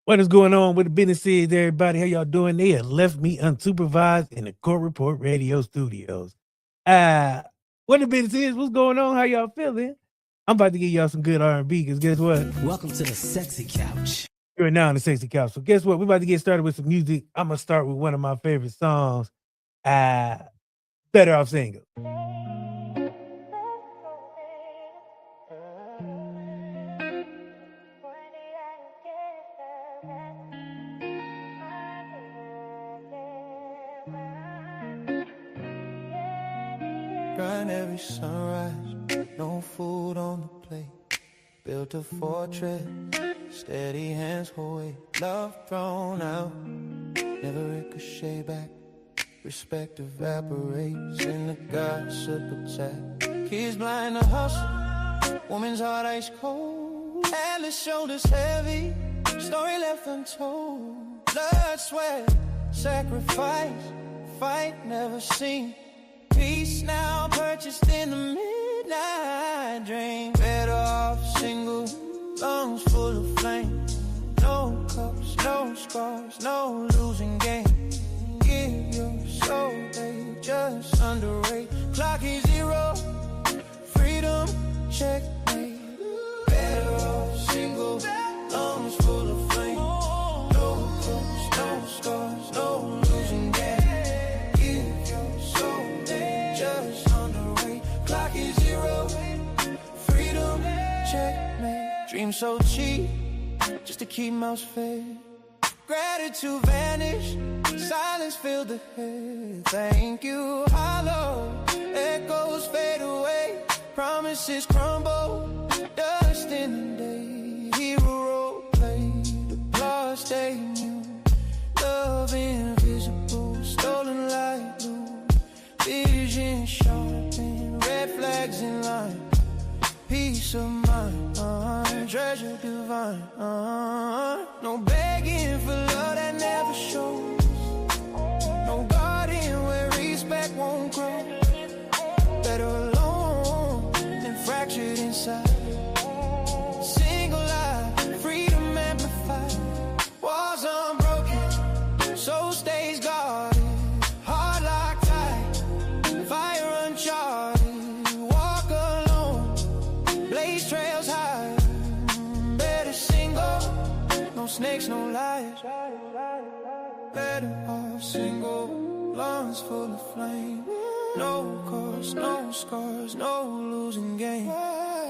What is going on with the business is, everybody? How y'all doing? They have left me unsupervised in the Court Report Radio Studios. What the business is? What's going on? How y'all feeling? I'm about to give y'all some good R&B because guess what? Welcome to the Sexy Couch. You're now on the Sexy Couch. So guess what? We're about to get started with some music. I'm gonna start with one of my favorite songs. Better Off Single. Grind every sunrise, no food on the plate. Built a fortress, steady hands hold weight. Love thrown out, never ricochet back. Respect evaporates in the gossip attack. Kids blind to hustle, woman's heart ice cold. Atlas shoulders heavy, story left untold. Blood, sweat, sacrifice, fight never seen. Peace now purchased in the midnight dream. Better off single, lungs full of flame. No cups, no scars, no losing game. Give your soul, they just underrate. Clock is zero, freedom, checkmate. Better off single, lungs full of flame. No cups, no scars, no losing game. Checkmate. Dream so cheap, just to keep mouths fed. Gratitude vanished, silence filled the head. Thank you, hollow, echoes fade away. Promises crumble, dust in the day. Hero role play, applause stay new. Love invisible, stolen light blue. Vision sharpened, red flags in line. Peace of mind, treasure divine. No begging for love that never shows. No guarding where respect won't grow. Better alone than fractured inside. Single life, freedom amplified. Walls unbroken, soul stays guarded. Heart locked tight, fire uncharted. Trails high, better single, no snakes, no lies. Better off single, lungs full of flame. No cause, no scars, no losing game.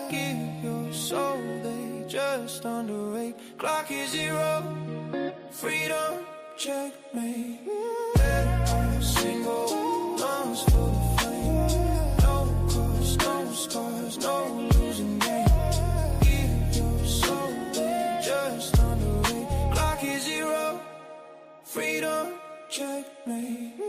Give your soul, they just underrate. Clock is zero, freedom, checkmate. Better off single, lungs full of flame. No cause, no scars, no losing game. Freedom, checkmate.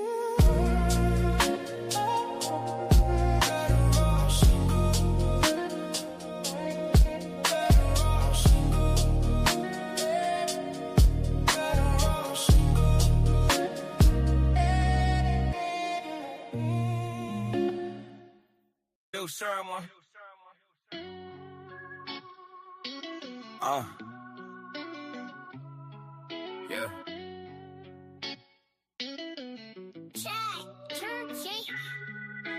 Yo, Sherman. Yeah.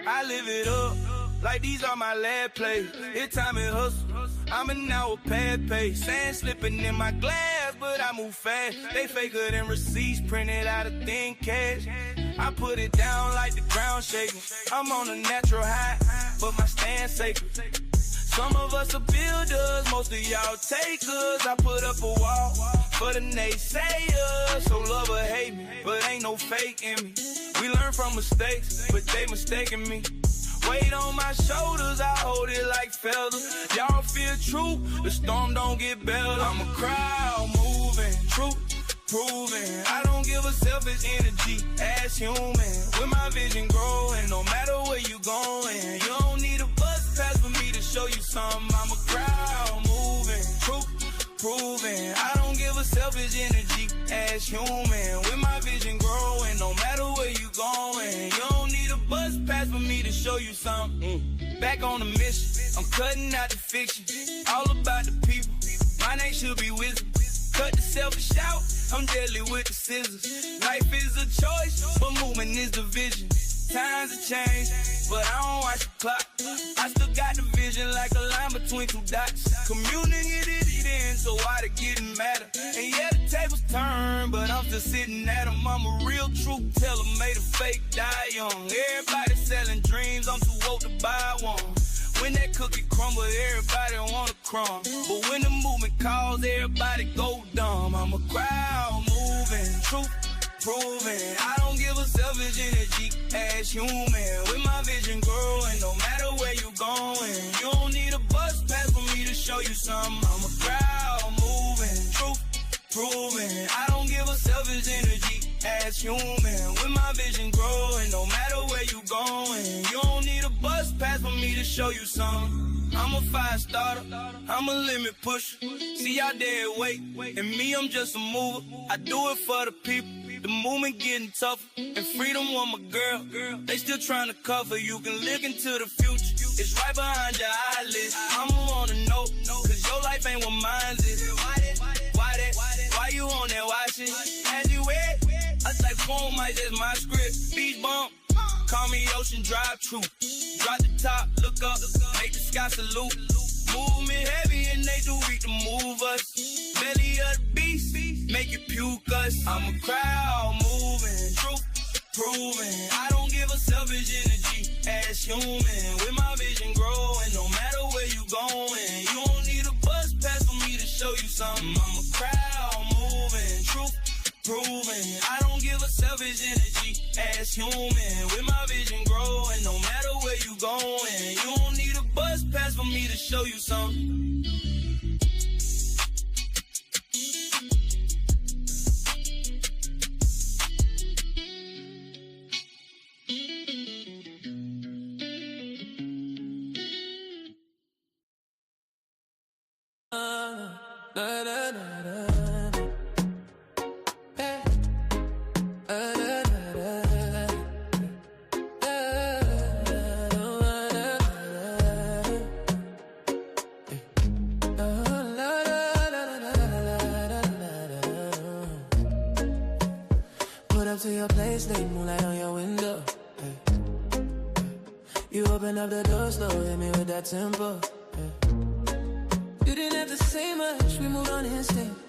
I live it up, like these are my lab plays. It's time and hustle, I'm an hour pad pay. Sand slipping in my glass, but I move fast. They faker than receipts, printed out of thin cash. I put it down like the ground shaking. I'm on a natural high, but my stand sacred. Some of us are builders, most of y'all takers. I put up a wall for the naysayers. So love or hate me, but ain't no fake in me. We learn from mistakes, but they mistaken me. Weight on my shoulders, I hold it like feathers. Y'all feel true, the storm don't get better. I'm a crowd moving, truth proving. I don't give a selfish energy as human. With my vision growing, no matter where you going. You don't need a bus pass for me to show you something. I'm a crowd moving, truth proving. I don't give a selfish energy as human. With my vision growing, no matter where you going. You don't need a bus pass for me to show you something. Back on the mission, I'm cutting out the fiction. All about the people, my name should be wisdom. Cut the selfish out, I'm deadly with the scissors. Life is a choice, but movement is the vision. Times have changed, but I don't watch the clock. I still got the vision like a line between two dots. Community did it in, so why they getting madder? And yeah, the tables turn, but I'm still sitting at them. I'm a real truth teller, made a fake die young. Everybody selling dreams, I'm too old to buy one. When that cookie crumble, everybody want a crumb. But when the movement calls, everybody go dumb. I'm a crowd moving, truth proving. I don't give a selfish energy as human. With my vision growing, no matter where you going. You don't need a bus pass for me to show you something. I'm a crowd moving, truth proving. I don't give a selfish energy as human. With my vision growing, no matter where you going. You don't need a bus pass for me to show you something. I'm a fire starter, I'm a limit pusher. See y'all dead weight, and me, I'm just a mover. I do it for the people. The movement getting tougher, and freedom want my girl. They still trying to cover. You can look into the future. It's right behind your eyelids. I'ma wanna know, cause your life ain't what mine is. Why you on that watching? As you wet, I like phone mic, that's my script. Beach bump, call me Ocean Drive True. Drop the top, look up, make the sky salute. Movement heavy and they do weak to move us. Belly of the beast, make it puke us. I'm a crowd moving, truth proving. I don't give a selfish energy as human. With my vision growing, no matter where you going. You don't need a bus pass for me to show you something. I'm a crowd moving, truth proving. I don't give a selfish energy as human. With my vision growing, no matter where you going. You don't need a bus pass for me to show you something. To your place, late moonlight on your window. Hey. You open up the door slow, hit me with that tempo. Hey. You didn't have to say much, we moved on instinct.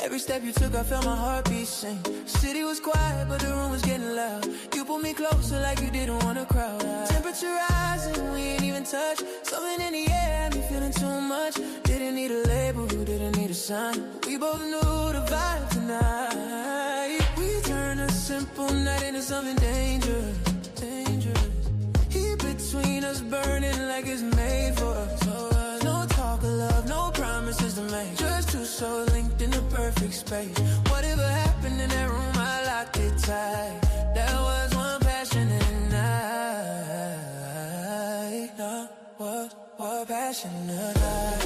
Every step you took, I felt my heartbeat sing. City was quiet, but the room was getting loud. You pulled me closer like you didn't want a crowd. Temperature rising, we ain't even touch. Something in the air had me feeling too much. Didn't need a label, didn't need a sign. We both knew the vibe tonight. We turned a simple night into something dangerous, dangerous. Heat between us burning like it's made for us. No talk of love, no promises to make. Just two souls linked in the perfect space. Whatever happened in that room, I locked it tight. That was one passionate night. That was one passionate night.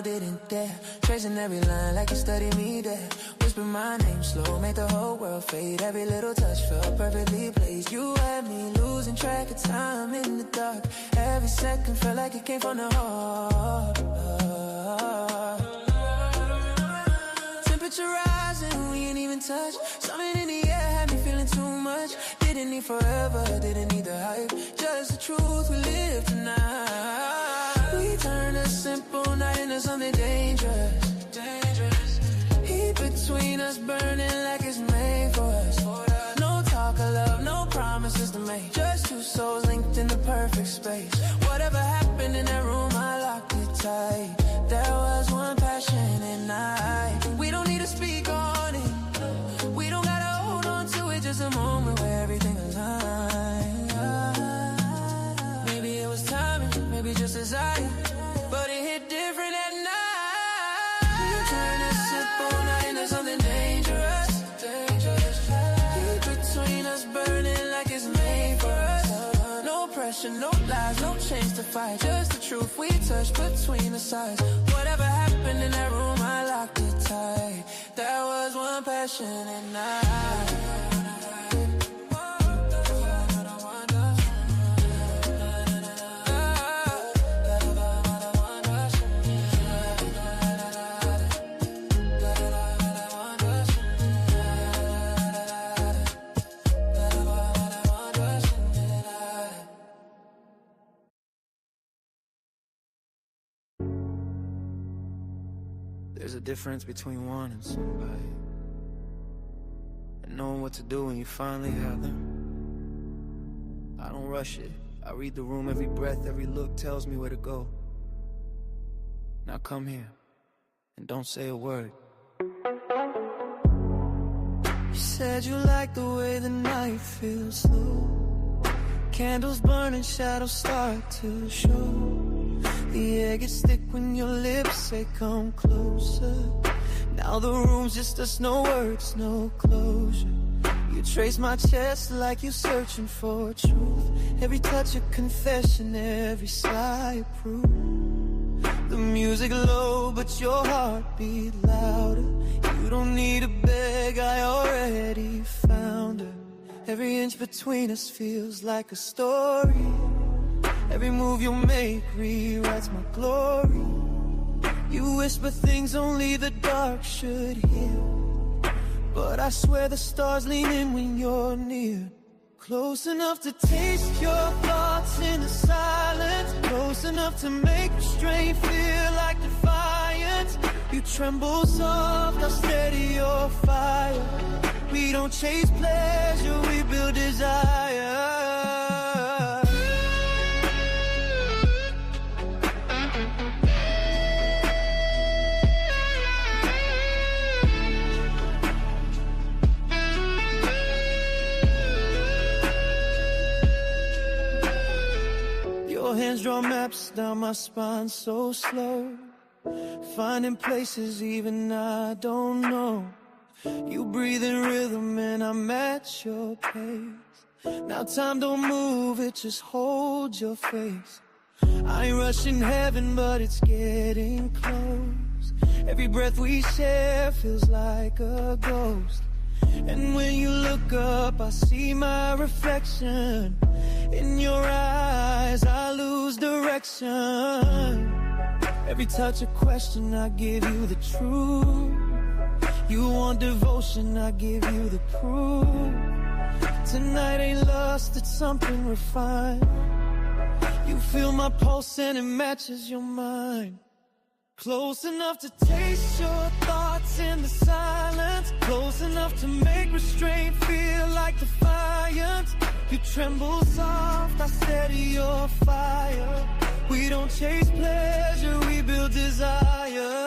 Didn't dare, tracing every line like you studied me there. Whisper my name slow, make the whole world fade. Every little touch felt perfectly placed. You had me losing track of time in the dark. Every second felt like it came from the heart. Temperature rising, we ain't even touch. Something in the air had me feeling too much. Didn't need forever, didn't need the hype. Just the truth, we live tonight. We turned a simple night into something dangerous, dangerous. Heat between us burning like it's made for us. No talk of love, no promises to make. Just two souls linked in the perfect space. Whatever happened in that room, I locked it tight. There was one passionate night. We don't need to speak on it. We don't gotta hold on to it. Just a moment where everything aligned. Maybe it was timing, maybe just desire. But it hit different at night. You turn a simple night into something dangerous, dangerous. Heat between us burning like it's made for us. No pressure. pressure, no lies, no chains to fight. Just the truth we touch between the sides. Whatever happened in that room, I locked it tight. There was one passionate night. There's a difference between wanting somebody and knowing what to do when you finally have them. I don't rush it. I read the room, every breath, every look tells me where to go. Now come here and don't say a word. You said you like the way the night feels slow. Candles burning, shadows start to show. The air gets thick when your lips say come closer. Now the room's just us, no words, no closure. You trace my chest like you're searching for truth. Every touch a confession, every sigh a proof. The music low, but your heart beat louder. You don't need to beg, I already found her. Every inch between us feels like a story. Every move you make rewrites my glory. You whisper things only the dark should hear, but I swear the stars lean in when you're near. Close enough to taste your thoughts in the silence. Close enough to make restraint feel like defiance. You tremble soft, I'll steady your fire. We don't chase pleasure, we build desire. Your hands draw maps down my spine so slow, finding places even I don't know. You breathe in rhythm and I match your pace. Now time don't move, it just holds your face. I ain't rushing heaven, but it's getting close. Every breath we share feels like a ghost. And when you look up, I see my reflection. In your eyes, I lose direction. Every touch a question, I give you the truth. You want devotion, I give you the proof. Tonight ain't lust, it's something refined. You feel my pulse and it matches your mind. Close enough to taste your thoughts in the silence. Close enough to make restraint feel like defiance. You tremble soft, I steady your fire. We don't chase pleasure, we build desire.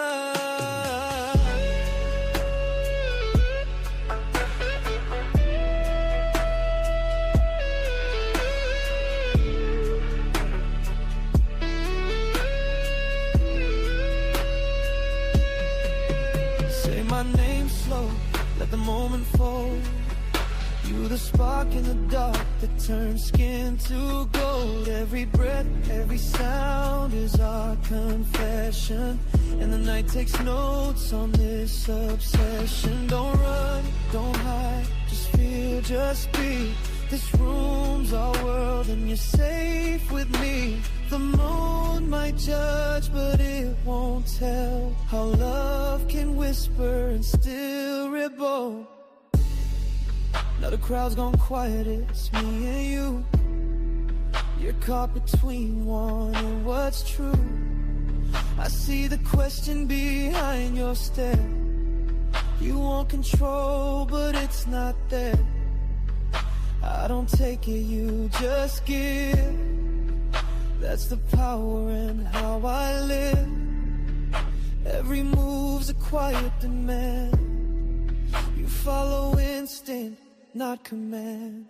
My name slow, let the moment fold. You the spark in the dark that turns skin to gold. Every breath, every sound is our confession. And the night takes notes on this obsession. Don't run, don't hide, just feel, just be. This room's our world and you're safe with me. The moon might judge, but it won't tell how love can whisper and still rebel. Now the crowd's gone quiet, it's me and you. You're caught between wanting what's true. I see the question behind your stare. You want control, but it's not there. I don't take it, you just give. That's the power in how I live. Every move's a quiet demand. You follow instinct, not command.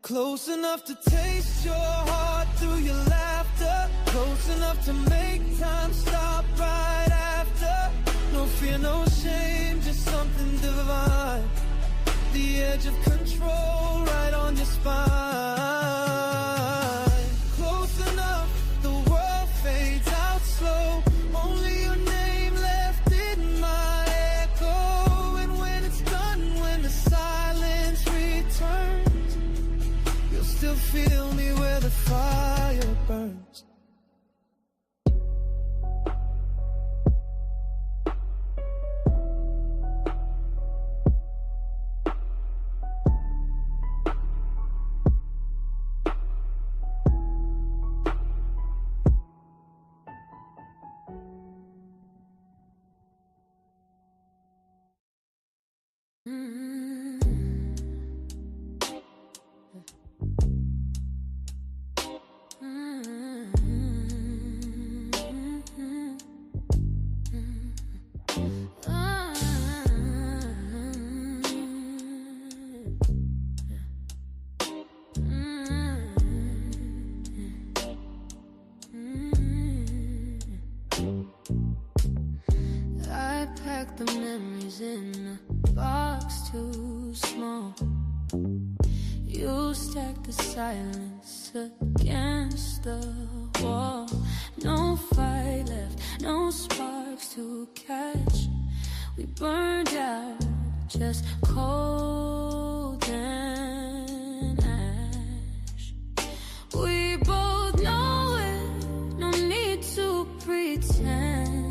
Close enough to taste your heart through your laughter. Close enough to make time stop right after. No fear, no shame, just something divine. The edge of control right on your spine. to feel me where the fire burns. The memories in a box too small. You stack the silence against the wall. No fight left, no sparks to catch. We burned out, just cold and ash. We both know it, no need to pretend.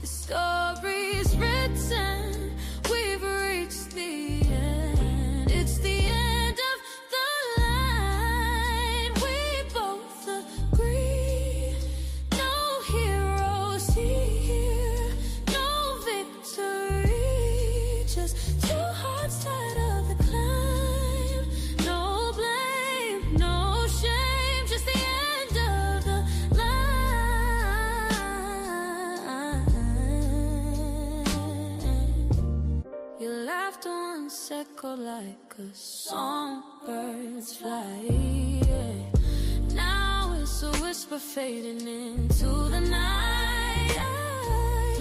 The story's written, we've reached the end. It's the end of the line. We both agree. No heroes here, no victory. Just two hearts tied of the climb. No blame, no shame, just the end of the line. Your laughter once echoed like a song birds fly. Now it's a whisper fading into the night.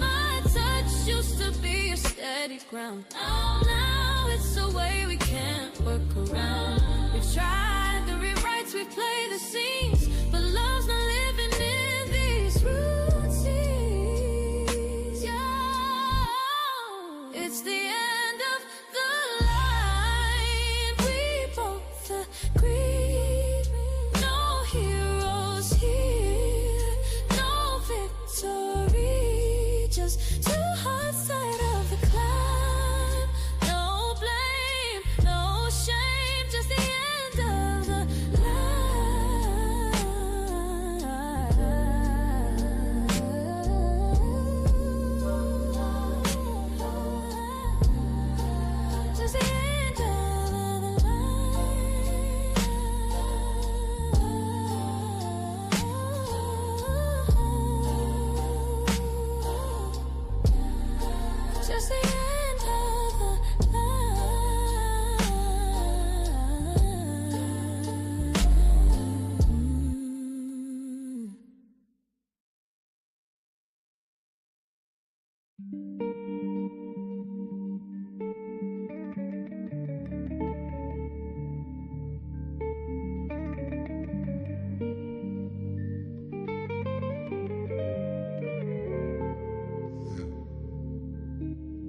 My touch used to be a steady ground. Now it's a way we can't work around. We've tried the rewrites, we play the scenes, but love's not living in these routines. Yeah, it's the end of the line. We both agree. No heroes here, no victory. Just two hearts side of the climb. No blame, no shame, just the end of the line. Just the end of the line. Just the end of the line.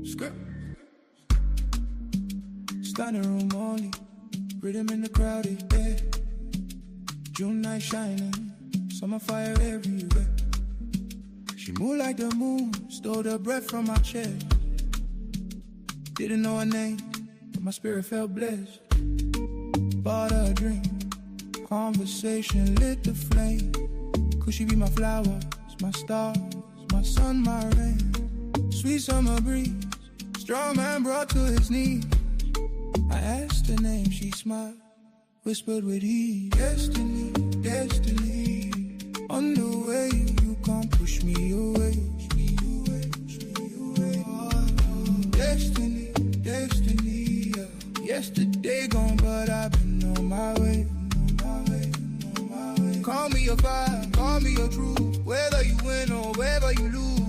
Script. Standing room only, rhythm in the crowded bed. June night shining, summer fire everywhere. She moved like the moon, stole the breath from my chest. Didn't know her name, but my spirit felt blessed. Bought her a drink, conversation lit the flame. Could she be my flowers, my stars, my sun, my rain? Sweet summer breeze, strong man brought to his knees. I asked her name, she smiled, whispered with ease. Destiny, destiny, on the way, you can't push me away. Destiny, destiny, yeah. Yesterday gone, but I've been on my way. Call me your fire, call me your truth. Whether you win or whether you lose.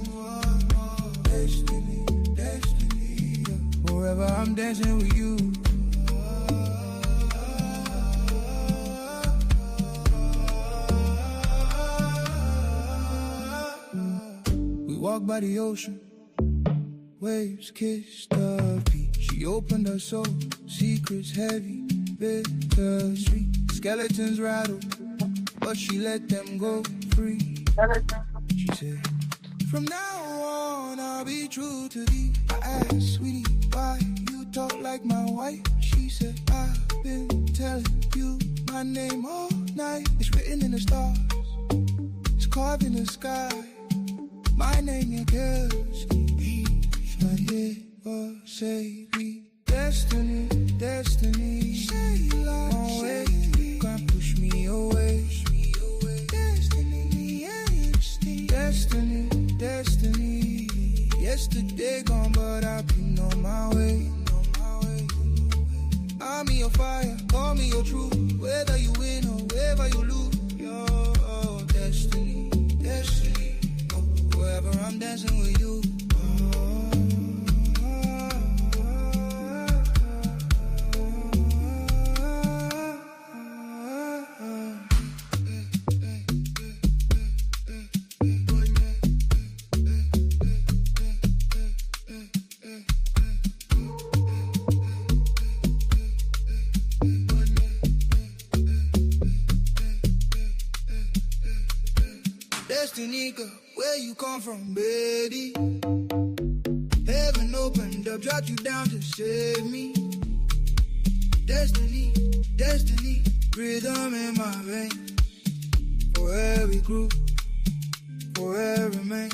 Destiny, destiny, yeah. Forever I'm dancing with you. We walk by the ocean, waves kiss the beach. She opened her soul, secrets heavy, bittersweet. skeletons rattle, but she let them go free. She said, from now on, I'll be true to thee. I asked, sweetie, why you talk like my wife? She said, I've been telling you my name all night. It's written in the stars, it's carved in the sky. My name is Kelsey. Or say we destiny, destiny. Say like way, can't push me away. Destiny, destiny, destiny. Yesterday gone, but I've been on my way. I'm in your fire, call me your truth. Whether you win or whether you lose, your destiny, destiny. Wherever I'm dancing with you. Destiny, girl, where you come from, baby? Heaven opened up, dropped you down to save me. Destiny, destiny, rhythm in my veins. For every group, for every man.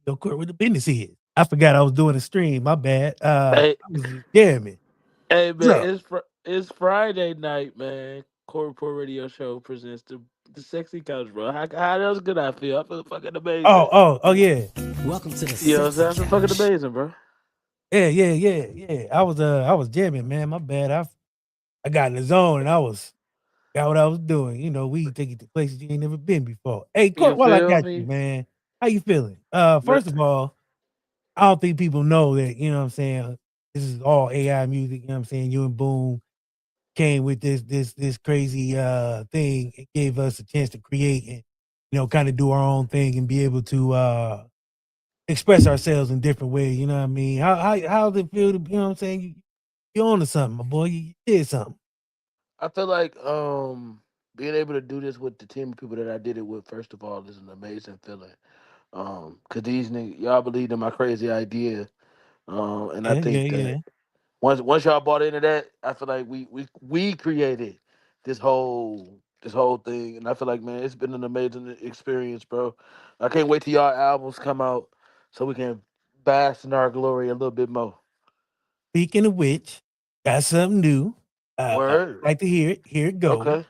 Yo, Court, what the business is? I forgot I was doing a stream. My bad. Hey, I was jamming. hey, What's up? man, it's Friday night, man. Core Report Radio Show presents the Sexy Couch, bro. How else good I feel? I feel fucking amazing. Oh, yeah. Welcome to the You know what I'm sexy saying? I feel fucking couch. amazing, bro. Yeah. I was jamming, man. My bad. I got in the zone and I got what I was doing. You know, we take it to places you ain't never been before. Hey, Court, You while I feel got me? you, man, how you feeling? Man, First of all, I don't think people know that, you know what I'm saying, this is all AI music, you know what I'm saying? You and Boom came with this crazy thing. It gave us a chance to create and, you know, kind of do our own thing and be able to express ourselves in different ways, you know what I mean? How's it feel to, you know what I'm saying? You on to something, my boy. You did something. I feel like being able to do this with the team of people that I did it with, first of all, is an amazing feeling. Cause these niggas, y'all believed in my crazy idea. And I think Yeah. that once y'all bought into that, I feel like we created this whole thing, and I feel like, man, it's been an amazing experience, bro. I can't wait till y'all albums come out so we can bask in our glory a little bit more. Speaking of which, got something new. Word. Like to hear it. Here it goes. Okay.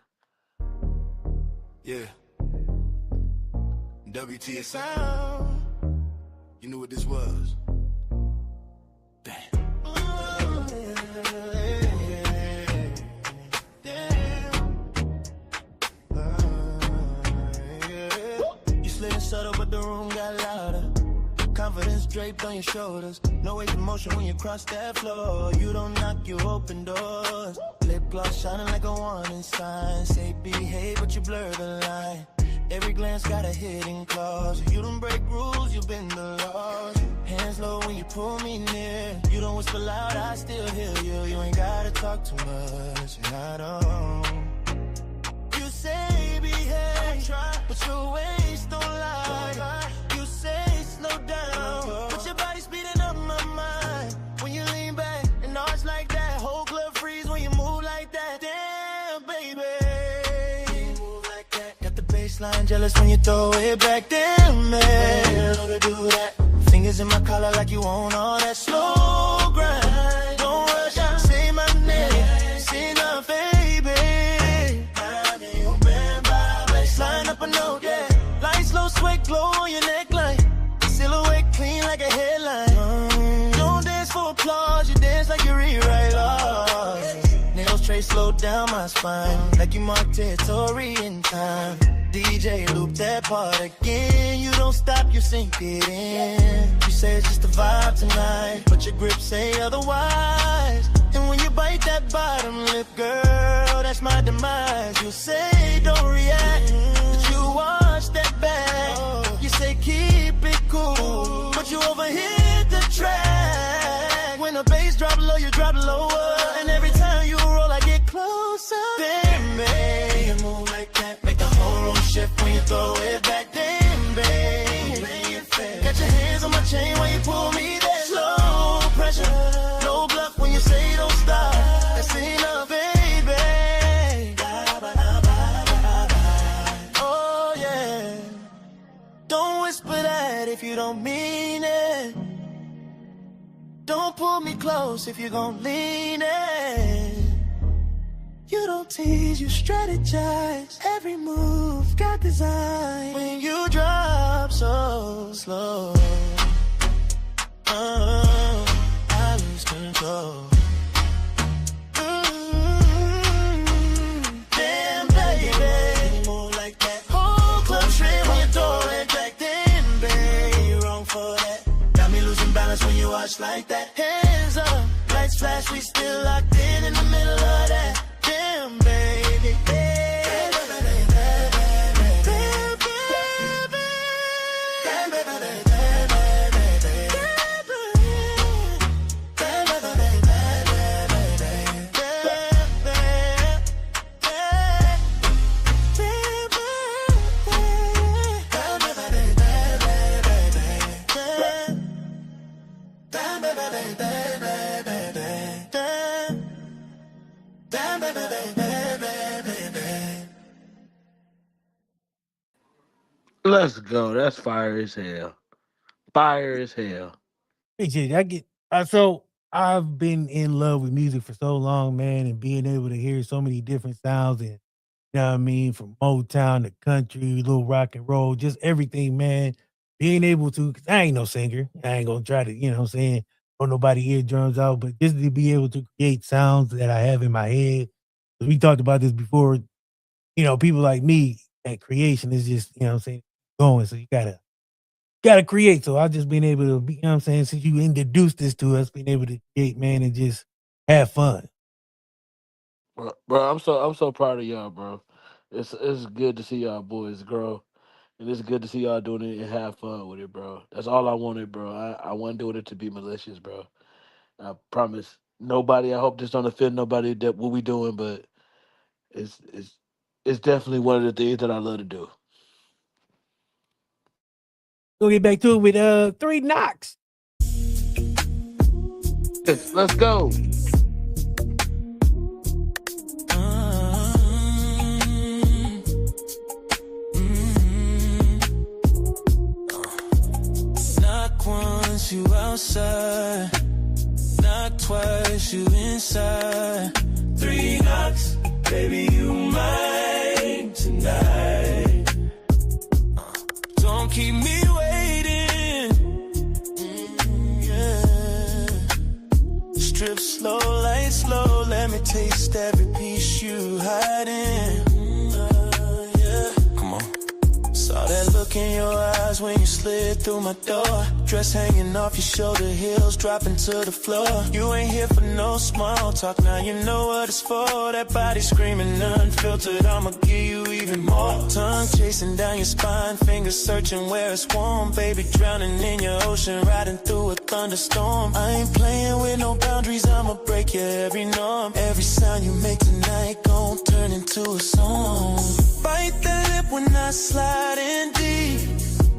Yeah. WT sound. You knew what this was. Damn. You slid subtle, but the room got louder. Confidence draped on your shoulders. No wave emotion when you cross that floor. You don't knock, you open doors. Lip gloss shining like a warning sign. Say behave, but you blur the line. Every glance got a hidden clause. You don't break rules, you bend the laws. Hands low when you pull me near. You don't whisper loud, I still hear you. You ain't gotta talk too much, and I don't. You say behave, but your waist don't lie. You say slow down, but your body speeding up my mind. When you lean back and arch like that, whole club freeze when you move like that. Damn, baby, you move like that. Got the baseline jealous when you throw it back. Damn, man, know to do that. Fingers in my collar like you own all that slow grind. Don't rush, say my name, say enough, baby. Line up a note, yeah. Light, slow, sweat, glow on your neckline. Silhouette clean like a headline. Don't dance for applause, you dance like you rewrite laws. Nails trace slow down my spine, like you marked territory in time. DJ, loop that part again. You don't stop, you sink it in. You say it's just a vibe tonight, but your grip say otherwise. And when you bite that bottom lip, girl, that's my demise. You say don't react, but you watch that back. You say keep it cool, but you overhit the track. When the bass drop low, you drop lower. And every time you roll, I get closer. Damn, babe, you move like that, make the whole room shift when you throw it back. Damn, babe, got your hands on my chain while you pull me there. Slow pressure, no bluff when you say don't stop. That's enough, baby. Oh yeah, don't whisper that if you don't mean it. Don't pull me close if you're gon' lean in. You don't tease, you strategize. Every move got design. When you drop so slow, I lose control. Damn, baby, move like that. Whole club shrimp when you throw it back. Damn, baby, you wrong for that. Got me losing balance when you watch like that. Hands up, lights flash, we still locked in the middle of that. Damn, baby. Let's go. That's fire as hell. Fire as hell. Appreciate it. I get so I've been in love with music for so long, man, and being able to hear so many different sounds and you know what I mean, from Motown to country, little rock and roll, just everything, man. Being able to, 'cause I ain't no singer. I ain't gonna try to, you know what I'm saying, throw nobody eardrums out, but just to be able to create sounds that I have in my head. 'Cause we talked about this before, you know, people like me, that creation is just, you know what I'm saying, going. So you gotta create. So I've just been able to be, you know what I'm saying, since you introduced this to us, being able to create, man, and just have fun. Bro, I'm so proud of y'all, bro. It's good to see y'all boys grow. And it's good to see y'all doing it and have fun with it, bro. That's all I wanted, bro. I wasn't doing it to be malicious, bro. I promise nobody. I hope this don't offend nobody that what we doing, but it's it's it's definitely one of the things that I love to do. We'll get back to it with 3 knocks. Let's go. Knock once, you outside. Knock twice, you inside. 3 knocks, baby, you mine tonight. Don't keep me waiting. Yeah. Strip slow, light slow. Let me taste every piece you hiding. Yeah. Come on. Saw that look in your eyes when you slid through my door. Dress hanging off your shoulder, heels dropping to the floor. You ain't here for no small talk, now you know what it's for. That body screaming unfiltered, I'ma give you even more. Tongue chasing down your spine, fingers searching where it's warm. Baby drowning in your ocean, riding through a thunderstorm. I ain't playing with no boundaries, I'ma break your every norm. Every sound you make tonight gon' turn into a song. Bite that lip when I slide in deep.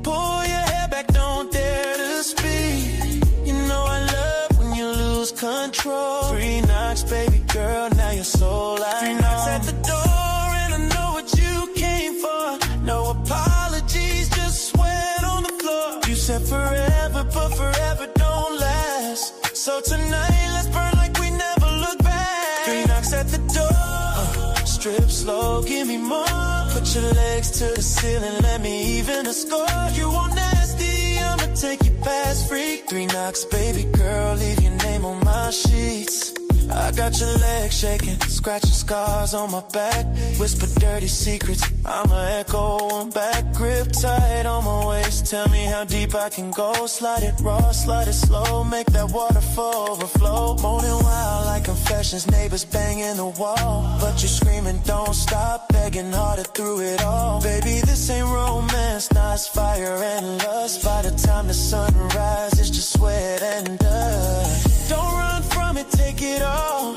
Pull your hair back, don't dare to speak. You know I love when you lose control. 3 knocks, baby girl, now you're so loud. 3 knocks at the door and I know what you came for. No apologies, just sweat on the floor. You said forever, but forever don't last. So tonight, let's burn like we never look back. 3 knocks at the door. Strip slow, give me more. Put your legs to the ceiling, let me even a score. You want nasty, I'ma take you past freak. 3 knocks, baby girl, leave your name on my sheets. I got your legs shaking, scratching scars on my back. Whisper dirty secrets, I'ma echo one back. Grip tight on my waist, tell me how deep I can go. Slide it raw, slide it slow, make that waterfall overflow. Moaning wild like confessions, neighbors banging the wall. But you're screaming, don't stop, begging harder through it all. Baby, this ain't romance, nah, it's fire and lust. By the time the sun rises, it's just sweat and dust. Don't run from it, take it all.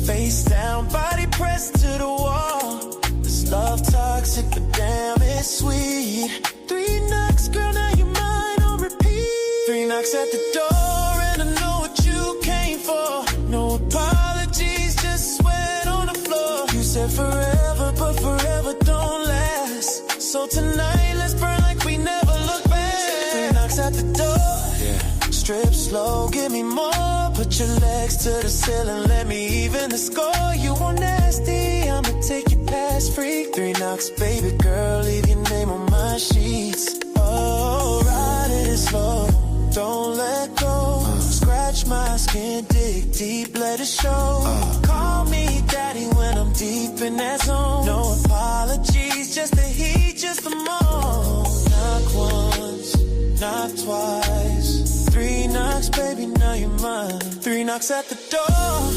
Face down, body pressed to the wall. This love toxic, but damn, it's sweet. 3 knocks, girl, now you're mine on repeat. 3 knocks at the door, and I know what you came for. No apologies, just sweat on the floor. You said forever, but forever don't last. So tonight, let's burn like we never look back. 3 knocks at the door, yeah. Strip slow, give me more. Put your legs to the ceiling, let me even the score. You want nasty, I'ma take you past freak. 3 knocks, baby girl, leave your name on my sheets. Oh, ride it slow, don't let go. Scratch my skin, dig deep, let it show. Call me daddy when I'm deep in that zone. No apologies, just the heat, just the moan. Knock once, knock twice. 3 knocks, baby, now you're mine. 3 knocks at the door,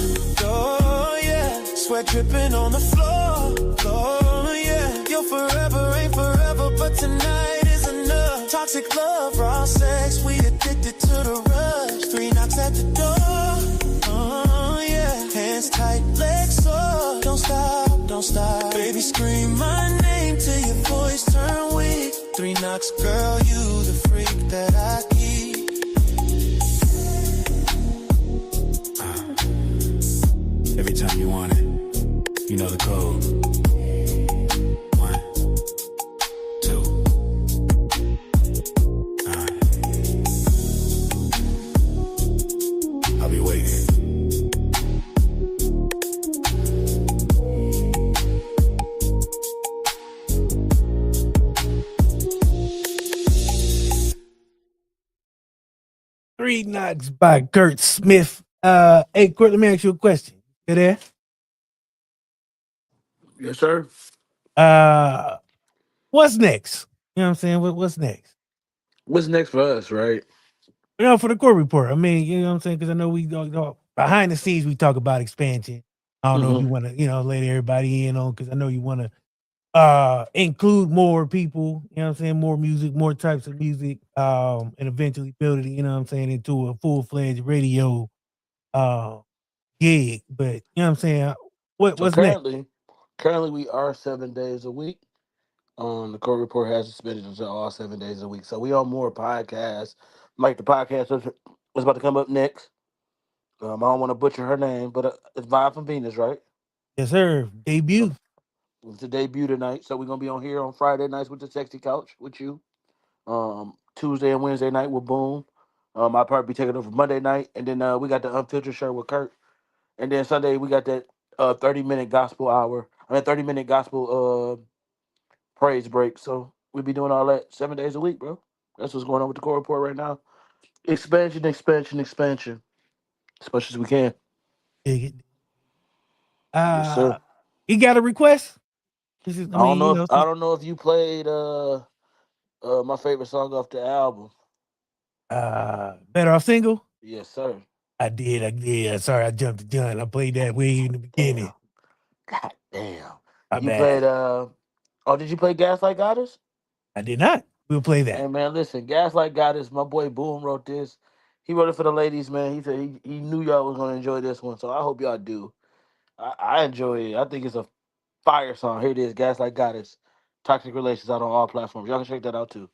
yeah. Sweat dripping on the floor, yeah. Your forever ain't forever, but tonight is enough. Toxic love, raw sex, we addicted to the rush. 3 knocks at the door, yeah. Hands tight, legs sore. Don't stop, don't stop. Baby, scream my name till your voice turn weak. 3 knocks, girl, you the freak that I keep. Every time you want it, you know the code. 1, 2. I'll be waiting. Three Knocks by Kurt Smith. Hey, Kurt, let me ask you a question. You there? Yes, sir. What's next? You know what I'm saying? What's next? What's next for us, right? You know, for the court report. I mean, you know what I'm saying? Because I know we behind the scenes we talk about expansion. I don't know if you want to, let everybody in on, because I know you want to include more people, you know what I'm saying, more music, more types of music, and eventually build it, you know what I'm saying, into a full-fledged radio gig. But you know what I'm saying? What's next? Currently we are 7 days a week. The court report has suspended until all 7 days a week. So we on more podcasts. Like the podcast that's about to come up next. I don't want to butcher her name, but it's Vibe from Venus, right? Yes, sir. Debut. It's a debut tonight. So we're gonna be on here on Friday nights with the Sexy Couch with you. Tuesday and Wednesday night with Boom. I'll probably be taking over Monday night, and then we got the Unfiltered show with Kurt. And then Sunday we got that 30-minute gospel hour. 30-minute gospel praise break. So we'll be doing all that 7 days a week, bro. That's what's going on with the court report right now. Expansion as much as we can. Dig it. Yes, sir. You got a request? I don't know if you played my favorite song off the album. Better Off Single? Yes, sir. I did. Sorry, I jumped the gun. I played that way in the beginning. God damn. You played did you play Gaslight Goddess? I did not. We'll play that. Hey man, listen, Gaslight Goddess, my boy Boom wrote this. He wrote it for the ladies, man. He said he knew y'all was gonna enjoy this one, so I hope y'all do. I enjoy it. I think it's a fire song. Here it is, Gaslight Goddess. Toxic Relations out on all platforms. Y'all can check that out too.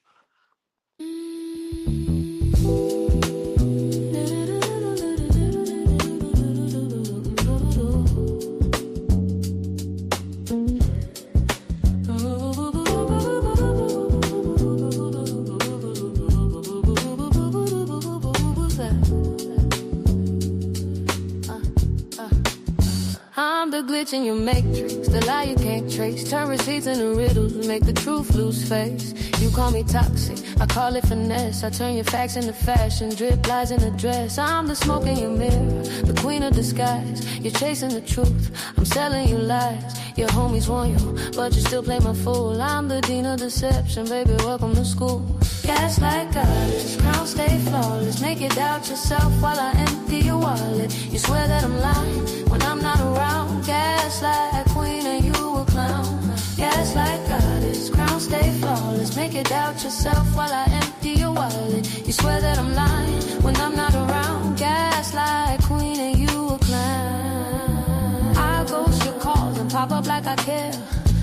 I'm the glitch in your matrix, the lie you can't trace. Turn receipts into riddles, make the truth lose face. You call me toxic, I call it finesse. I turn your facts into fashion, drip lies in a dress. I'm the smoke in your mirror, the queen of disguise. You're chasing the truth, I'm selling you lies. Your homies want you, but you still play my fool. I'm the dean of deception, baby, welcome to school. Gaslight goddess, crown stay flawless. Make you doubt yourself while I empty your wallet. You swear that I'm lying when I'm not around. Gaslight queen and you a clown. Gaslight goddess, crown stay flawless. Make you doubt yourself while I empty your wallet. You swear that I'm lying when I'm not around. Gaslight queen and you a clown. I ghost your calls and pop up like I care.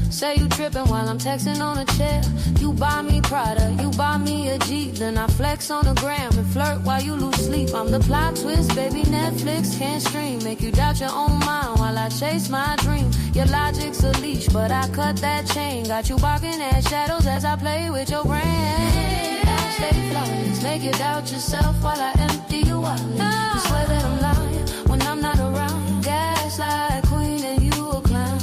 Say you tripping while I'm texting on a chair. You buy me Prada, you buy me a Jeep. Then I flex on the gram and flirt while you lose sleep. I'm the plot twist, baby, Netflix can't stream. Make you doubt your own mind while I chase my dream. Your logic's a leash, but I cut that chain. Got you barking at shadows as I play with your brain. Stay flawless, make you doubt yourself while I empty your wallet. You swear that I'm lying when I'm not around. Gaslight queen and you a clown.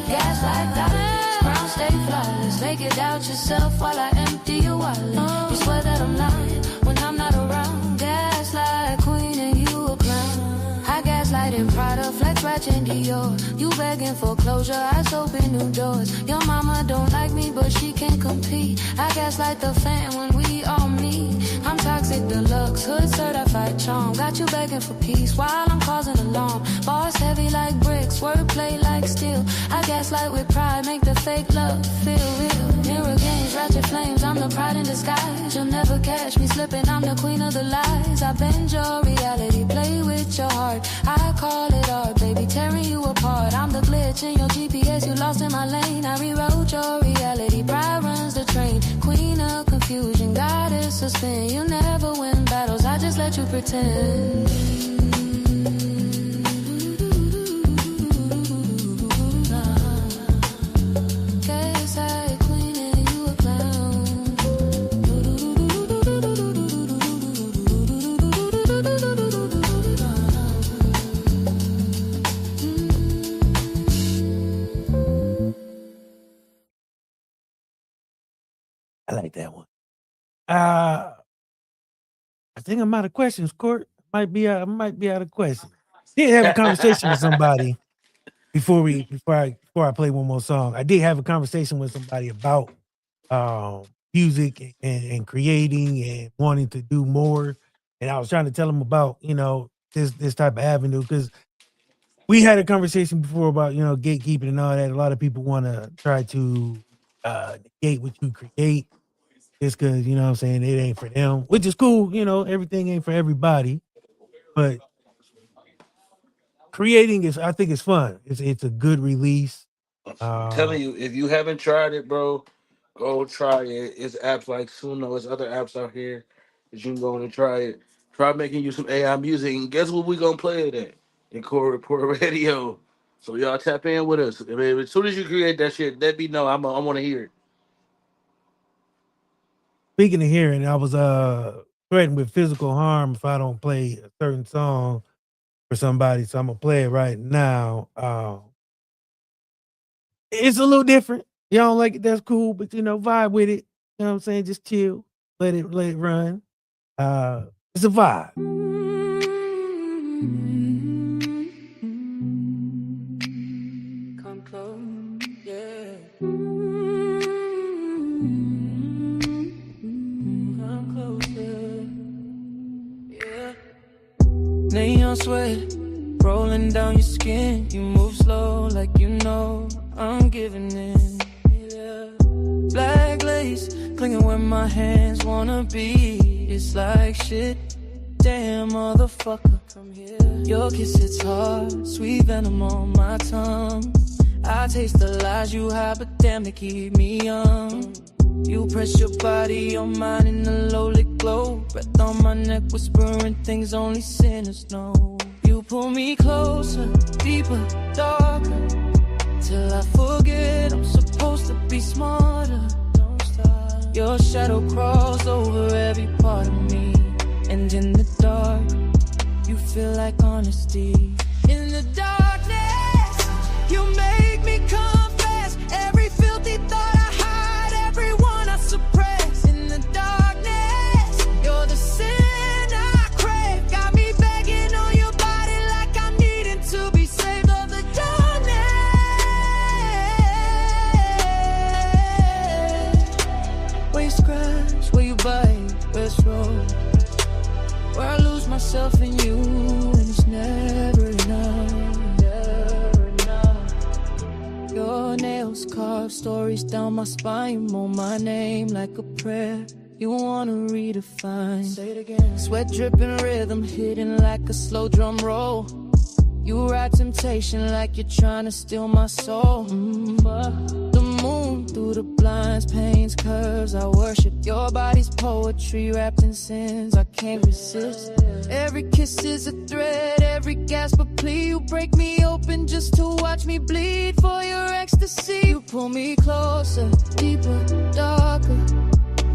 Gaslight goddess, crown stay flawless. Make you doubt yourself while I empty your wallet. You swear that I'm lying when I'm not around. Gaslight queen and you a clown. I gaslight in Prada, flex ratchet and Dior. You begging for closure, eyes open new doors. Your mama don't like me, but she can't compete. I gaslight the fan when we all meet. I'm toxic deluxe, hood certified charm. Got you begging for peace while I'm causing alarm. Bars heavy like bricks, wordplay like steel. I gaslight with pride, make the fake love feel real. Mirror games, ratchet flames, I'm the pride in disguise. You'll never catch me slipping, I'm the queen of the lies. I bend your reality, play with your heart. I call it art, baby, tearing you apart. I'm the glitch in your GPS, you lost in my lane. I rewrote your reality, pride runs the train. Queen of confusion, goddess of spin. You never win battles, I just let you pretend. Gaslight queen and you a clown. I like that one. I think I'm out of questions, Court. I might be out of questions. Did have a conversation with somebody before I play one more song. I did have a conversation with somebody about music and creating and wanting to do more. And I was trying to tell them about, this type of avenue, because we had a conversation before about, gatekeeping and all that. A lot of people want to try to negate what you create just because, you know what I'm saying, it ain't for them, which is cool. Everything ain't for everybody, but creating I think it's fun. It's a good release. I'm telling you, if you haven't tried it, bro, go try it. It's apps like Suno. There's other apps out here that you can go in and try it. Try making you some AI music, and guess what we gonna play it at? In Core Report Radio. So y'all tap in with us. I mean, as soon as you create that shit, let me know. I want to hear it. Speaking of hearing, I was threatened with physical harm if I don't play a certain song for somebody, so I'm gonna play it right now. It's a little different. Y'all don't like it, that's cool, but vibe with it. You know what I'm saying? Just chill. Let it run. It's a vibe. Come close, yeah. Come closer, yeah. Neon sweat rolling down your skin. You move slow like you know I'm giving in. Yeah. Black lace clinging where my hands wanna be. It's like shit. Damn, motherfucker, come here. Your kiss hits hard, sweet venom on my tongue. I taste the lies you hide, but damn, they keep me young. You press your body on mine in a lowly glow. Breath on my neck, whispering things only sinners know. You pull me closer, deeper, darker, till I forget I'm supposed to be smarter. Don't stop. Your shadow crawls over every part of me, and in the dark, you feel like honesty. In the darkness, you make me confess every filthy thought I hide, every one I suppress. In the darkness, you're the sin I crave. Got me begging on your body like I'm needing stories down my spine, moan my name like a prayer. You wanna redefine. Say it again. Sweat dripping, rhythm hitting like a slow drum roll. You ride temptation like you're trying to steal my soul. The moon through the blinds, pains, curves. I worship your body's poetry wrapped in sins. I can't resist. Every kiss is a thread, every gasp a plea. You break me open just to watch me bleed for your ecstasy. You pull me closer, deeper, darker,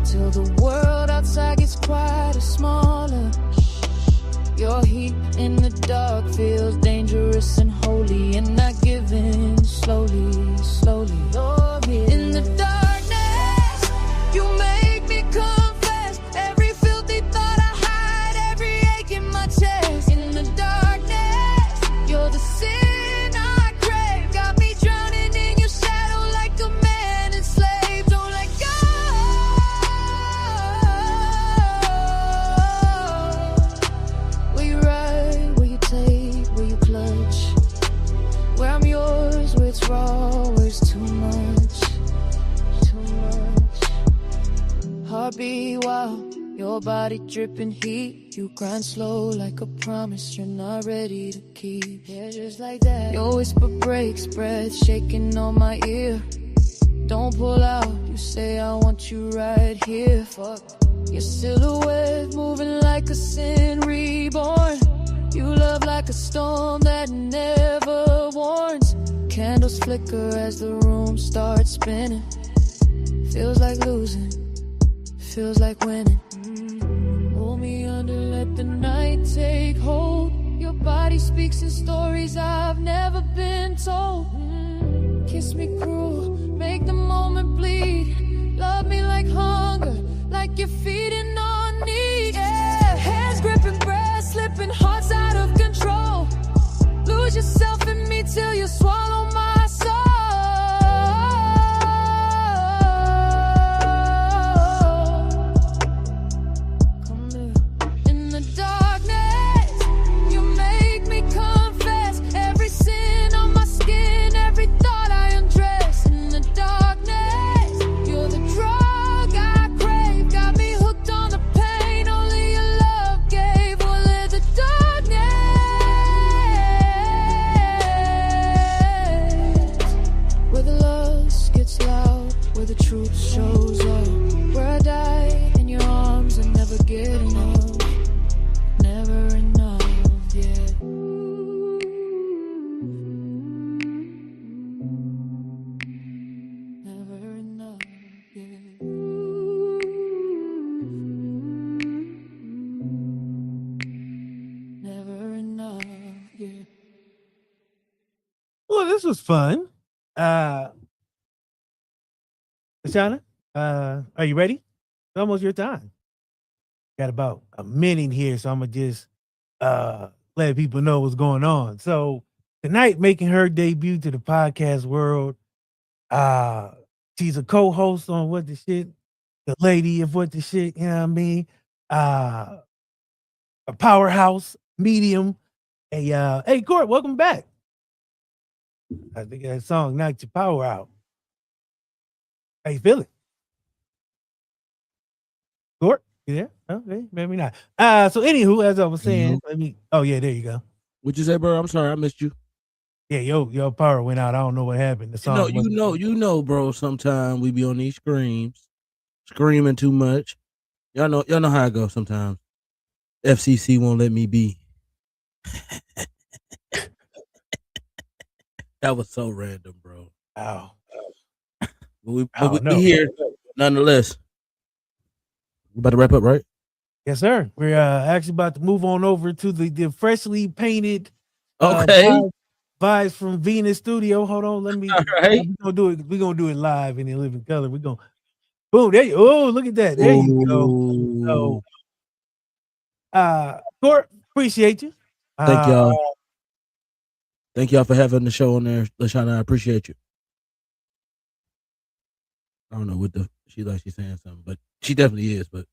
till the world outside gets quieter, smaller. Your heat in the dark feels dangerous and holy, and not giving slowly, slowly. In the darkness, you make me confess every filthy thought I hide, every ache in my chest. In the darkness, you're the sin I crave, got me drowning in your shadow like a man enslaved. Don't let go. Will you ride? Will you take? Will you clutch? Where I'm yours, where it's raw, where it's too much, too much. Heartbeat wild, your body dripping heat. You grind slow like a promise you're not ready to keep. Yeah, just like that. Your whisper breaks, breath shaking on my ear. Don't pull out, you say I want you right here. Fuck. Your silhouette moving like a sin reborn. You love like a storm that never warns. Candles flicker as the room starts spinning. Feels like losing, feels like winning. Pull me under, let the night take hold. Your body speaks in stories I've never been told. Kiss me cruel, make the moment bleed. Love me like hunger, like you're feeding on need. Yeah. Hands gripping breath, slipping hearts out of control. Lose yourself in me till you swallow my soul. Come here. In the darkness, you make me confess every sin on my skin, every thought I undress. In the darkness, you're the drug I crave, got me hooked on the pain only your love gave. Well, in the darkness, where the lust gets loud, where the truth shows up, where I die in your arms and never get enough, never enough, yeah. Never enough, yeah. Never enough, yeah. Well, this was fun. LaShauna, are you ready? It's almost your time. Got about a minute here, so I'm gonna just let people know what's going on. So tonight, making her debut to the podcast world. She's a co-host on What the Shit, the lady of What the Shit, you know what I mean? A powerhouse, medium. Hey, Court, welcome back. I think that song knocked your power out. How you feeling? Court, you there? Okay, maybe not. So anywho, as I was saying, oh yeah, there you go. What'd you say, bro? I'm sorry, I missed you. Yeah, your power went out. I don't know what happened. The song, You know, bro. Sometimes we be on these screaming too much. Y'all know how I go sometimes. FCC won't let me be. That was so random, bro. Wow. But we here nonetheless. We about to wrap up, right? Yes, sir. We're actually about to move on over to the freshly painted Vibez from Venus Studio. Hold on, let me. All right. We're gonna do it live in the living color. We're gonna boom. There you. Oh, look at that. There you go. So, Court, appreciate you. Thank y'all. Thank y'all for having the show on there, LaShauna. I appreciate you. I don't know what she's saying something, but she definitely is. But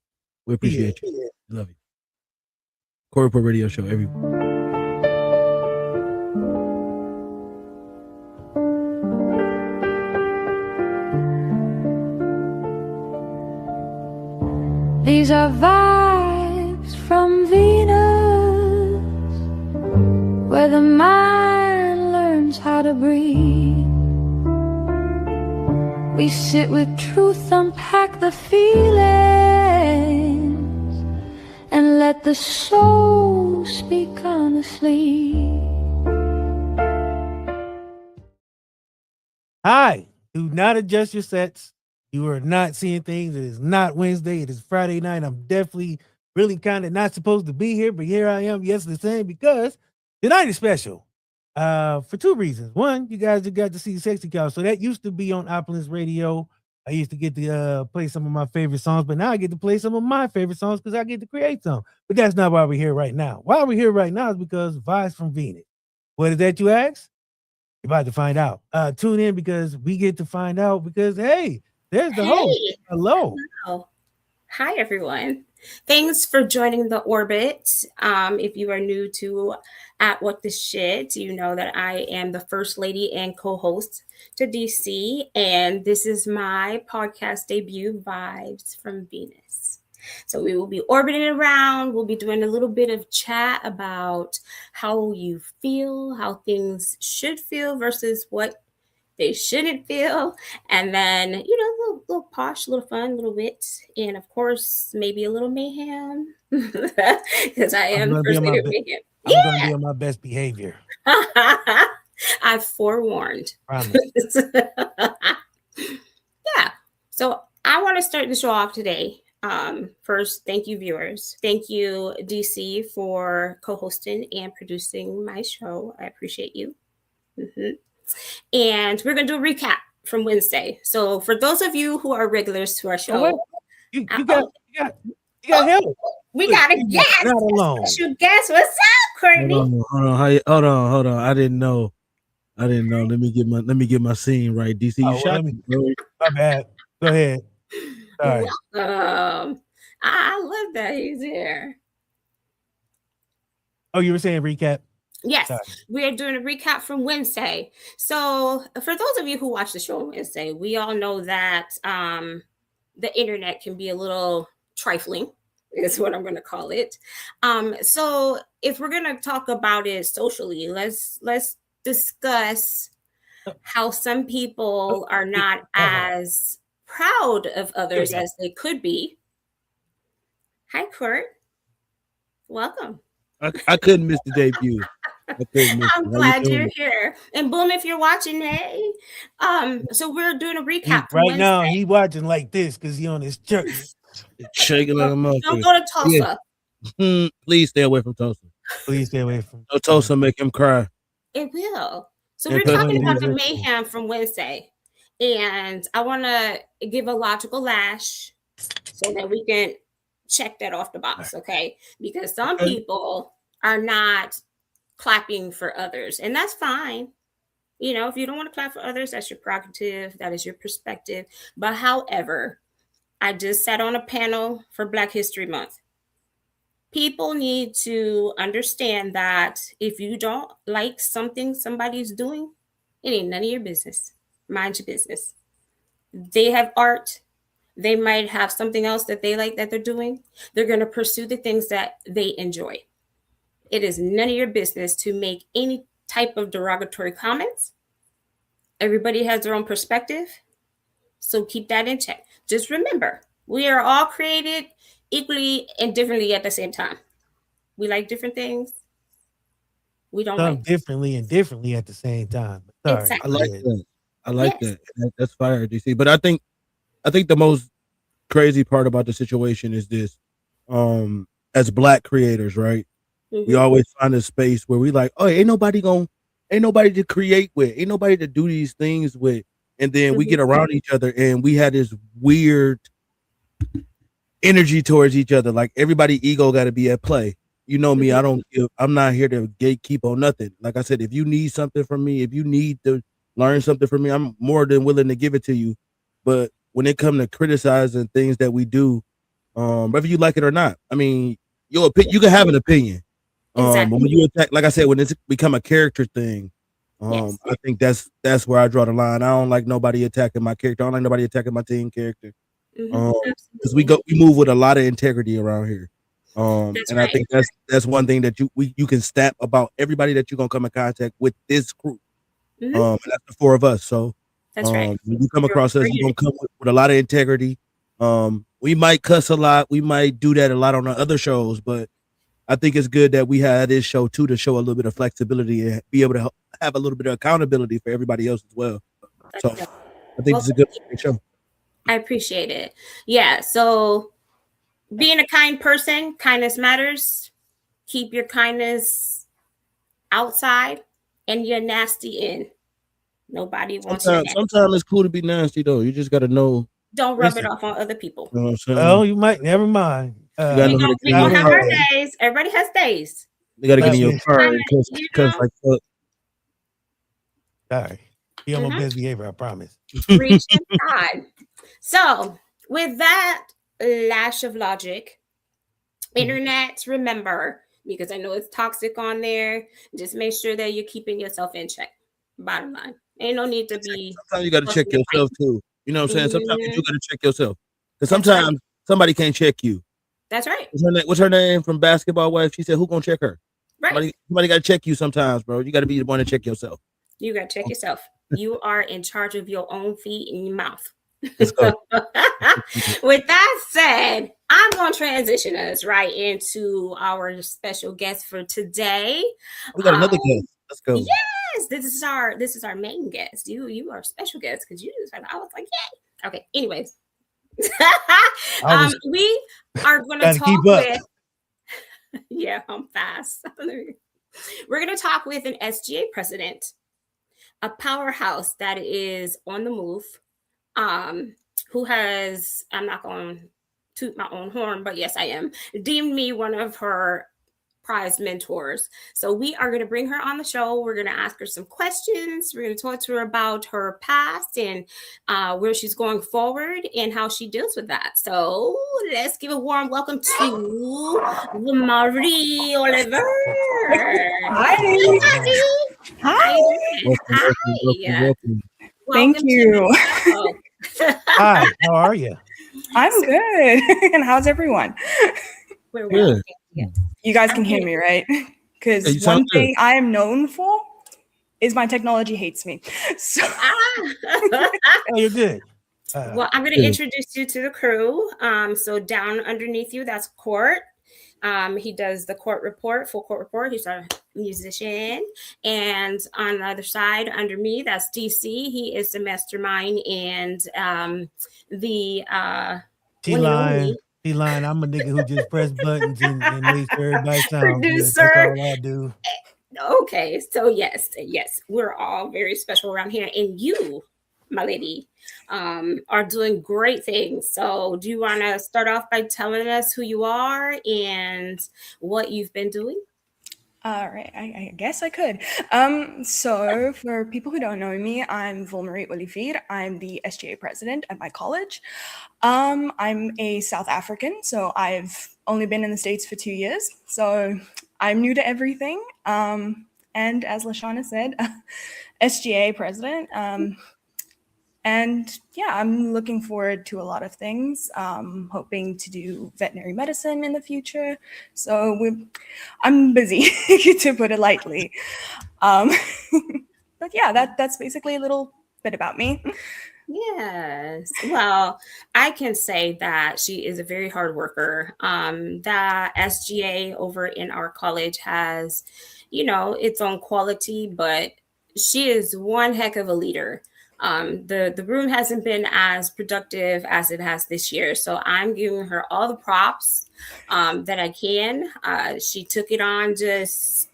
we appreciate you. Love you. Corporate Radio Show, everyone. are vibes from Venus, where the mind learns how to breathe. We sit with truth, unpack the feelings, and let the soul speak honestly. Hi, do not adjust your sets. You are not seeing things. It is not Wednesday. It is Friday night. I'm definitely really kind of not supposed to be here, but here I am. Yes, the same, because tonight is special. For two reasons. One, you guys got to see Sexy Cow. So that used to be on Opulence Radio. I used to get to play some of my favorite songs, but now I get to play some of my favorite songs because I get to create some. But that's not why we're here right now. Why we're here right now is because Vibez from Venus. What is that, you ask? You're about to find out. Tune in because we get to find out because, hey, there's the host. Hello. Hello. Hi, everyone. Thanks for joining the orbit. If you are new to At What the Shit, you know that I am the first lady and co-host to DC, and this is my podcast debut, Vibez from Venus. So we will be orbiting around. We'll be doing a little bit of chat about how you feel, how things should feel versus what they shouldn't feel, and then little posh, little fun, little wit, and of course maybe a little mayhem because I am the first lady of mayhem. I'm gonna be on my best behavior. I've forewarned. Promise. Yeah. So I want to start the show off today. First, thank you, viewers. Thank you, DC, for co-hosting and producing my show. I appreciate you. And we're going to do a recap from Wednesday. So for those of you who are regulars to our show, you got help. We got a guest. Not alone. Special guest. What's up, Courtney? Hold on. I didn't know. Let me get my scene right. DC, you shot me. My bad. Go ahead. Sorry. I love that he's here. Oh, you were saying recap? Yes, we are doing a recap from Wednesday. So for those of you who watch the show on Wednesday, we all know that the internet can be a little trifling, is what I'm going to call it. So if we're going to talk about it socially, let's discuss how some people are not as proud of others as they could be. Hi, Kurt. Welcome. I couldn't miss the debut. I'm glad you're here. And Boom, if you're watching, hey. So we're doing a recap. Right now, he watching like this because he on his church. Shaking like a monkey. Don't go to Tulsa. Yeah. Please stay away from Tulsa. Please stay away from Tulsa. Make him cry. It will. So we're talking about the mayhem from Wednesday. And I want to give a logical lash so that we can check that off the box, okay? Because some people are not clapping for others, and that's fine. If you don't want to clap for others, that's your prerogative, that is your perspective. But however, I just sat on a panel for Black History Month. People need to understand that if you don't like something somebody's doing, it ain't none of your business. Mind your business. They have art. They might have something else that they like that they're doing. They're going to pursue the things that they enjoy. It is none of your business to make any type of derogatory comments. Everybody has their own perspective. So keep that in check. Just remember, we are all created equally and differently at the same time. We like different things. We don't like differently and differently at the same time. Sorry. Exactly. I like that. That's fire, DC. But I think the most crazy part about the situation is this. As Black creators, right? Mm-hmm. We always find a space where we like, oh, ain't nobody to create with, ain't nobody to do these things with. And then we get around each other and we had this weird energy towards each other. Like everybody ego got to be at play. You know me, I'm not here to gatekeep on nothing. Like I said, if you need something from me, if you need to learn something from me, I'm more than willing to give it to you. But when it comes to criticizing things that we do, whether you like it or not, I mean, you can have an opinion. Exactly. But when you attack, like I said, when it's become a character thing, yes. I think that's where I draw the line. I don't like nobody attacking my character. I don't like nobody attacking my team character. Because we move with a lot of integrity around here. And I think that's one thing that you can stamp about everybody that you're gonna come in contact with this group. And that's the 4 of us. So that's right. When you come across us, you're gonna come with a lot of integrity. We might cuss a lot, we might do that a lot on our other shows, but I think it's good that we had this show too to show a little bit of flexibility and be able to have a little bit of accountability for everybody else as well. So I think it's a good show. I appreciate it. Yeah. So being a kind person, kindness matters. Keep your kindness outside and your nasty in. Nobody wants Sometimes it's cool to be nasty though. You just gotta know. Don't rub it off on other people. You know what I'm saying? Oh, you might. Never mind. We gonna have our days. Everybody has days. You gotta get in your car and cuss like fuck. Sorry. Be on my best behavior, I promise. Reach inside. So, with that lash of logic, internet, remember, because I know it's toxic on there, just make sure that you're keeping yourself in check. Bottom line. Ain't no need to be. Sometimes you got to check yourself too. You know what I'm saying? Sometimes you do got to check yourself. Because sometimes somebody can't check you. That's right. What's her name from Basketball Wife? She said, who gonna check her? Right. Somebody got to check you sometimes, bro. You got to be the one to check yourself. You got to check yourself. You are in charge of your own feet and your mouth. Let's go. With that said, I'm going to transition us right into our special guest for today. We got another guest. Let's go. Yes, this is our main guest. You are a special guest because I was like, yay. Okay. Anyways, we are going to talk with. Yeah, I'm fast. We're going to talk with an SGA president, a powerhouse that is on the move, who has, I'm not going to toot my own horn, but yes, I am, deemed me one of her prize mentors. So we are going to bring her on the show. We're going to ask her some questions. We're going to talk to her about her past and where she's going forward and how she deals with that. So let's give a warm welcome to Wilmari Oliver. Hi. Welcome. Thank you. Hi, how are you? I'm good. And how's everyone? We're well. You guys can hear me, right? Because one thing I am known for is my technology hates me. So oh, you're good. Well, I'm going to introduce you to the crew. So down underneath you, that's Court. He does the court report, full court report. He's a musician. And on the other side, under me, that's DC. He is the mastermind and the T-line, I'm a nigga who just press buttons and makes sure everybody sound producer. Good. That's all I do. Okay, so yes, we're all very special around here. And you, my lady, are doing great things. So do you want to start off by telling us who you are and what you've been doing? All right, I guess I could. So for people who don't know me, I'm Wilmari Oliver. I'm the SGA president at my college. I'm a South African, so I've only been in the States for 2 years. So I'm new to everything. And as LaShauna said, SGA president. And yeah, I'm looking forward to a lot of things. Hoping to do veterinary medicine in the future. So I'm busy, to put it lightly. But yeah, that's basically a little bit about me. Yes. Well, I can say that she is a very hard worker. That SGA over in our college has, its own quality, but she is one heck of a leader. The room hasn't been as productive as it has this year. So I'm giving her all the props that I can. She took it on just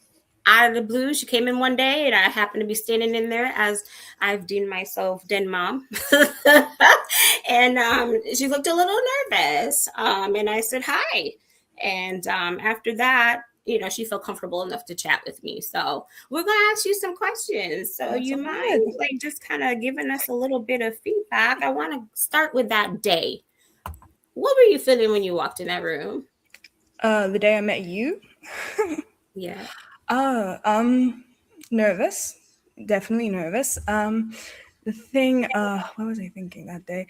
out of the blue. She came in one day and I happened to be standing in there as I've deemed myself den mom. And she looked a little nervous. And I said, hi. And after that, she felt comfortable enough to chat with me. So we're going to ask you some questions. So you mind just kind of giving us a little bit of feedback? I want to start with that day. What were you feeling when you walked in that room? The day I met you? Yeah. Nervous. Definitely nervous. The thing, what was I thinking that day?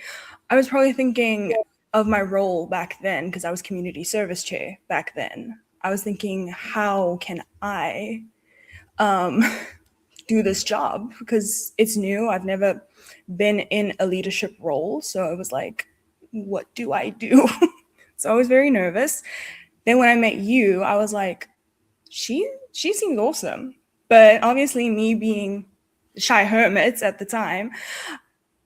I was probably thinking of my role back then because I was community service chair back then. I was thinking, how can I do this job? Because it's new. I've never been in a leadership role. So it was like, what do I do? So I was very nervous. Then when I met you, I was like, she seems awesome. But obviously me being shy hermits at the time,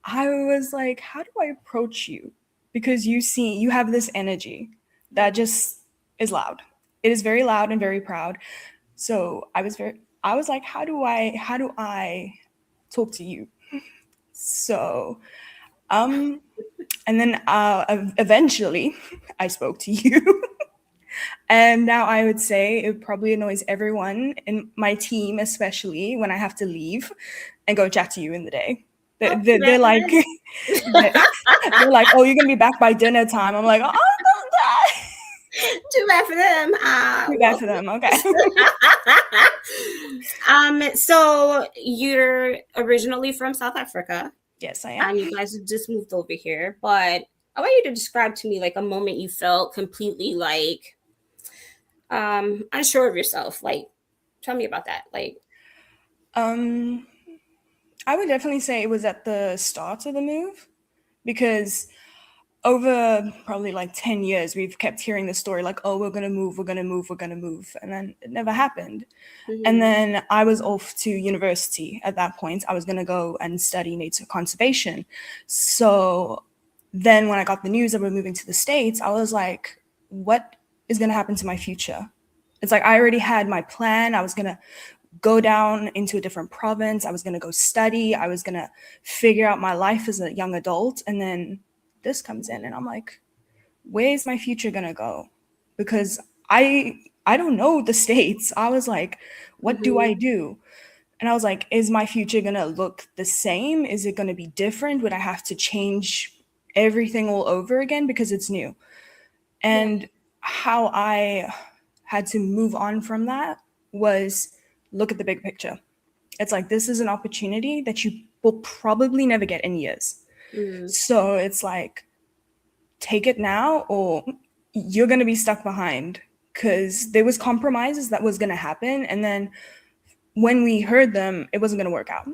I was like, how do I approach you? Because you have this energy that just is loud. It is very loud and very proud. So I was like, how do I talk to you? So and then eventually I spoke to you. And now I would say it probably annoys everyone in my team, especially when I have to leave and go chat to you in the day. They're like, they're like, oh, you're gonna be back by dinner time. I'm like, oh, don't die. Too bad for them. Too bad for them. Okay. So you're originally from South Africa. Yes, I am. And you guys just moved over here. But I want you to describe to me like a moment you felt completely like unsure of yourself. Like, tell me about that. Like, I would definitely say it was at the start of the move, because over probably like 10 years, we've kept hearing the story like, oh, we're going to move. And then it never happened. Mm-hmm. And then I was off to university at that point. I was going to go and study nature conservation. So then when I got the news that we're moving to the States, I was like, what is going to happen to my future? It's like I already had my plan. I was going to go down into a different province. I was going to go study. I was going to figure out my life as a young adult. And then this comes in and I'm like, where's my future going to go? Because I don't know the States. I was like, what do I do? And I was like, is my future going to look the same? Is it going to be different? Would I have to change everything all over again because it's new? And how I had to move on from that was look at the big picture. It's like, this is an opportunity that you will probably never get in years. So it's like, take it now or you're going to be stuck behind, because there was compromises that was going to happen. And then when we heard them, it wasn't going to work out.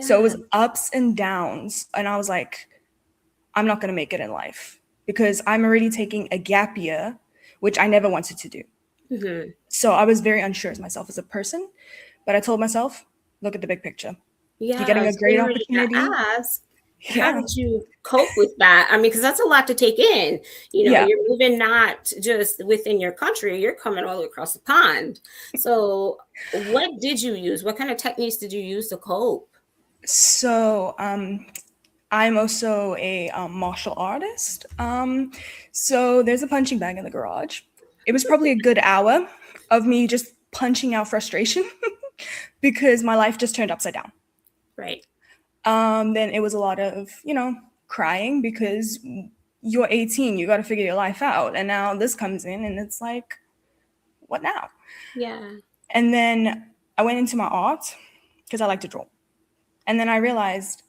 So it was ups and downs. And I was like, I'm not going to make it in life because I'm already taking a gap year, which I never wanted to do. So I was very unsure of myself as a person, but I told myself, look at the big picture. You're getting a great opportunity. How did you cope with that? I mean, because that's a lot to take in. You know, you're moving not just within your country, you're coming all the way across the pond. So what did you use? What kind of techniques did you use to cope? So I'm also a martial artist. So there's a punching bag in the garage. It was probably a good hour of me just punching out frustration because my life just turned upside down. Right. Then it was a lot of, crying because you're 18, you got to figure your life out. And now this comes in and it's like, what now? Yeah. And then I went into my art because I like to draw. And then I realized,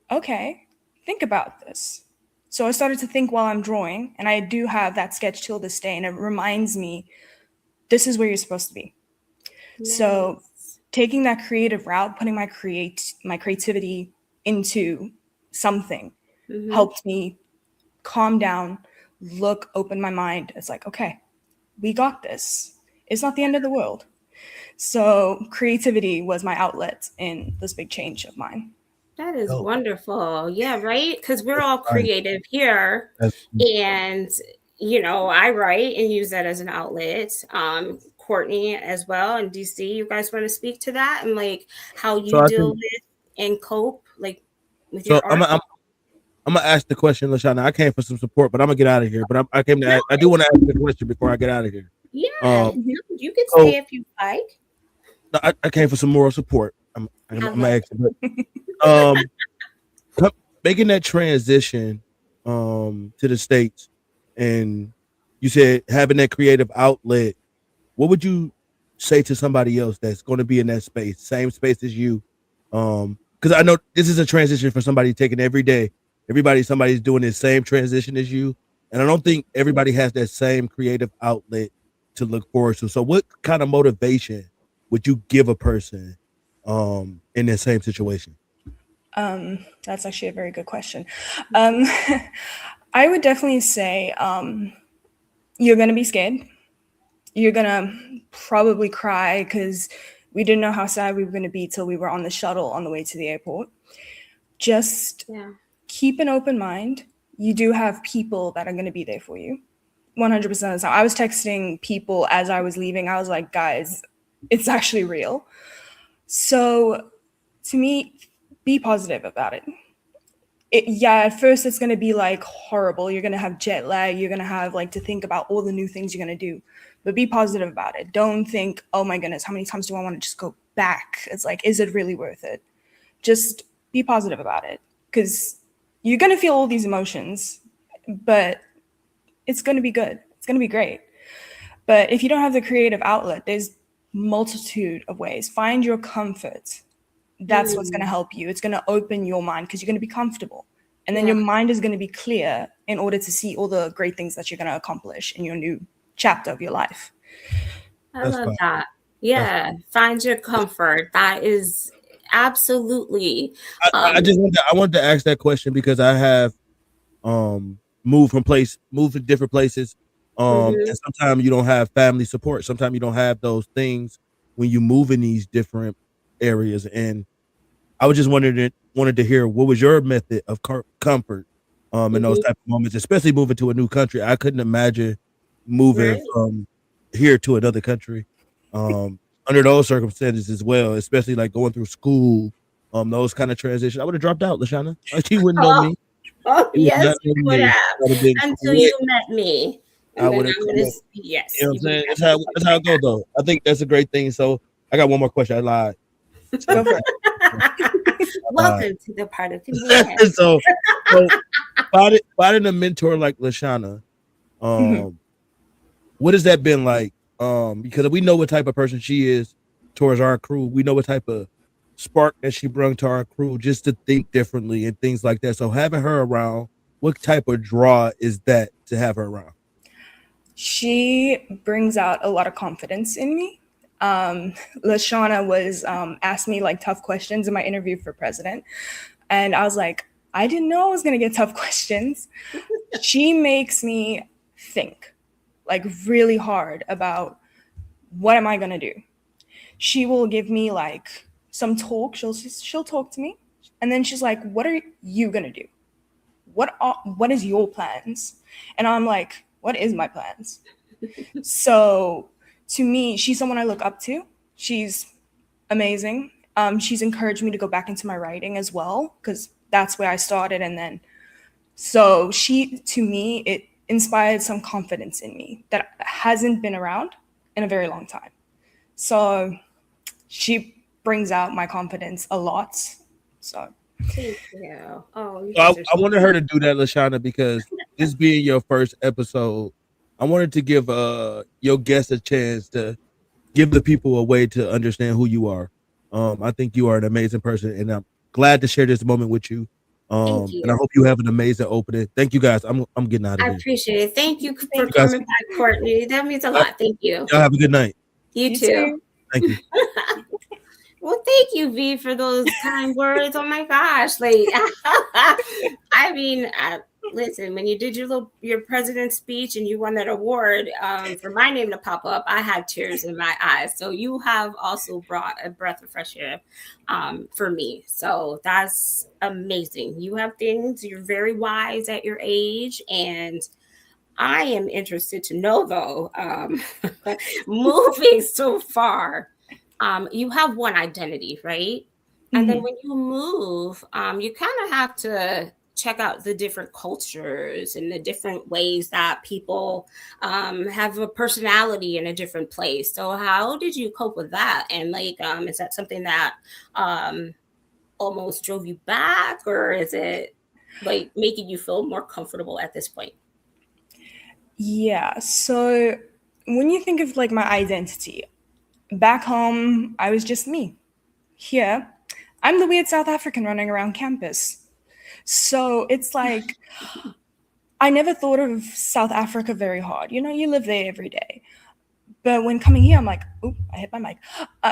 okay, think about this. So I started to think while I'm drawing, and I do have that sketch till this day, and it reminds me, this is where you're supposed to be. Nice. So taking that creative route, putting my creativity into something helped me calm down, open my mind. It's like, okay, we got this. It's not the end of the world. So creativity was my outlet in this big change of mine. That is wonderful. Yeah, right? Because we're all creative here. And, I write and use that as an outlet. Courtney as well, and DC, you guys want to speak to that and like how you deal with and cope like with your art? I'm gonna ask the question, LaShauna. I came for some support, but I'm gonna get out of here. But I came to I do want to ask the question before I get out of here. Yeah, you can stay if you like. I came for some moral support. I'm asking, but making that transition to the States, and you said having that creative outlet. What would you say to somebody else that's going to be in that space, same space as you, because I know this is a transition for somebody taking every day. Somebody's doing the same transition as you, and I don't think everybody has that same creative outlet to look forward to. So, what kind of motivation would you give a person in the same situation? That's actually a very good question. I would definitely say you're going to be scared. You're going to probably cry because we didn't know how sad we were going to be till we were on the shuttle on the way to the airport. Just keep an open mind. You do have people that are going to be there for you 100% of the time. I was texting people as I was leaving. I was like, guys, it's actually real. So to me, be positive about it. At first it's going to be like horrible. You're going to have jet lag. You're going to have like to think about all the new things you're going to do, but be positive about it. Don't think, oh my goodness, how many times do I want to just go back? It's like, is it really worth it? Just be positive about it, because you're going to feel all these emotions, but it's going to be good. It's going to be great. But if you don't have the creative outlet, there's multitude of ways. Find your comfort. That's what's going to help you. It's going to open your mind because you're going to be comfortable. And then your mind is going to be clear in order to see all the great things that you're going to accomplish in your new chapter of your life. I love that. Yeah. Find your comfort. That is absolutely. I wanted to ask that question because I have moved to different places. And sometimes you don't have family support. Sometimes you don't have those things when you move in these different areas. And I was just wanted to hear, what was your method of comfort in those type of moments, especially moving to a new country. I couldn't imagine moving from here to another country under those circumstances as well, especially like going through school, those kind of transitions. I would have dropped out, LaShauna. She wouldn't know me. Oh, yes, you would have. Until you met me. I would have. Yes. You know what I'm saying? That's how it goes, though. I think that's a great thing. So I got one more question. I lied. Welcome to the part of the so finding a mentor like LaShauna, what has that been like? Because we know what type of person she is towards our crew. We know what type of spark that she brought to our crew just to think differently and things like that. So having her around, what type of draw is that to have her around? She brings out a lot of confidence in me. LaShauna was asked me like tough questions in my interview for president, and I was like, I didn't know I was gonna get tough questions. She makes me think like really hard about what am I gonna do. She will give me like some talk. She'll talk to me, and then she's like, what are you gonna do? What is your plans? And I'm like, what is my plans? So to me, she's someone I look up to. She's amazing. She's encouraged me to go back into my writing as well, because that's where I started. And then, so to me, it inspired some confidence in me that hasn't been around in a very long time. So she brings out my confidence a lot. So thank you. I wanted her to do that, LaShauna, because this being your first episode, I wanted to give your guest a chance to give the people a way to understand who you are. I think you are an amazing person, and I'm glad to share this moment with you. Thank you. And I hope you have an amazing opening. Thank you, guys. I'm getting out of here. I appreciate it. Thank you for coming back, Courtney. That means a lot. Thank you. Y'all have a good night. You too. Thank you. Well, thank you, V, for those kind words. Oh my gosh. Like, I mean, listen, when you did your president's speech and you won that award for my name to pop up, I had tears in my eyes. So you have also brought a breath of fresh air for me. So that's amazing. You have things, you're very wise at your age. And I am interested to know, though, moving so far, you have one identity, right? And then when you move, you kind of have to check out the different cultures and the different ways that people have a personality in a different place. So how did you cope with that? And like, is that something that almost drove you back, or is it like making you feel more comfortable at this point? Yeah. So when you think of like my identity, back home, I was just me. Here, I'm the weird South African running around campus. So it's like, I never thought of South Africa very hard. You know, you live there every day. But when coming here, I'm like, oop, I hit my mic.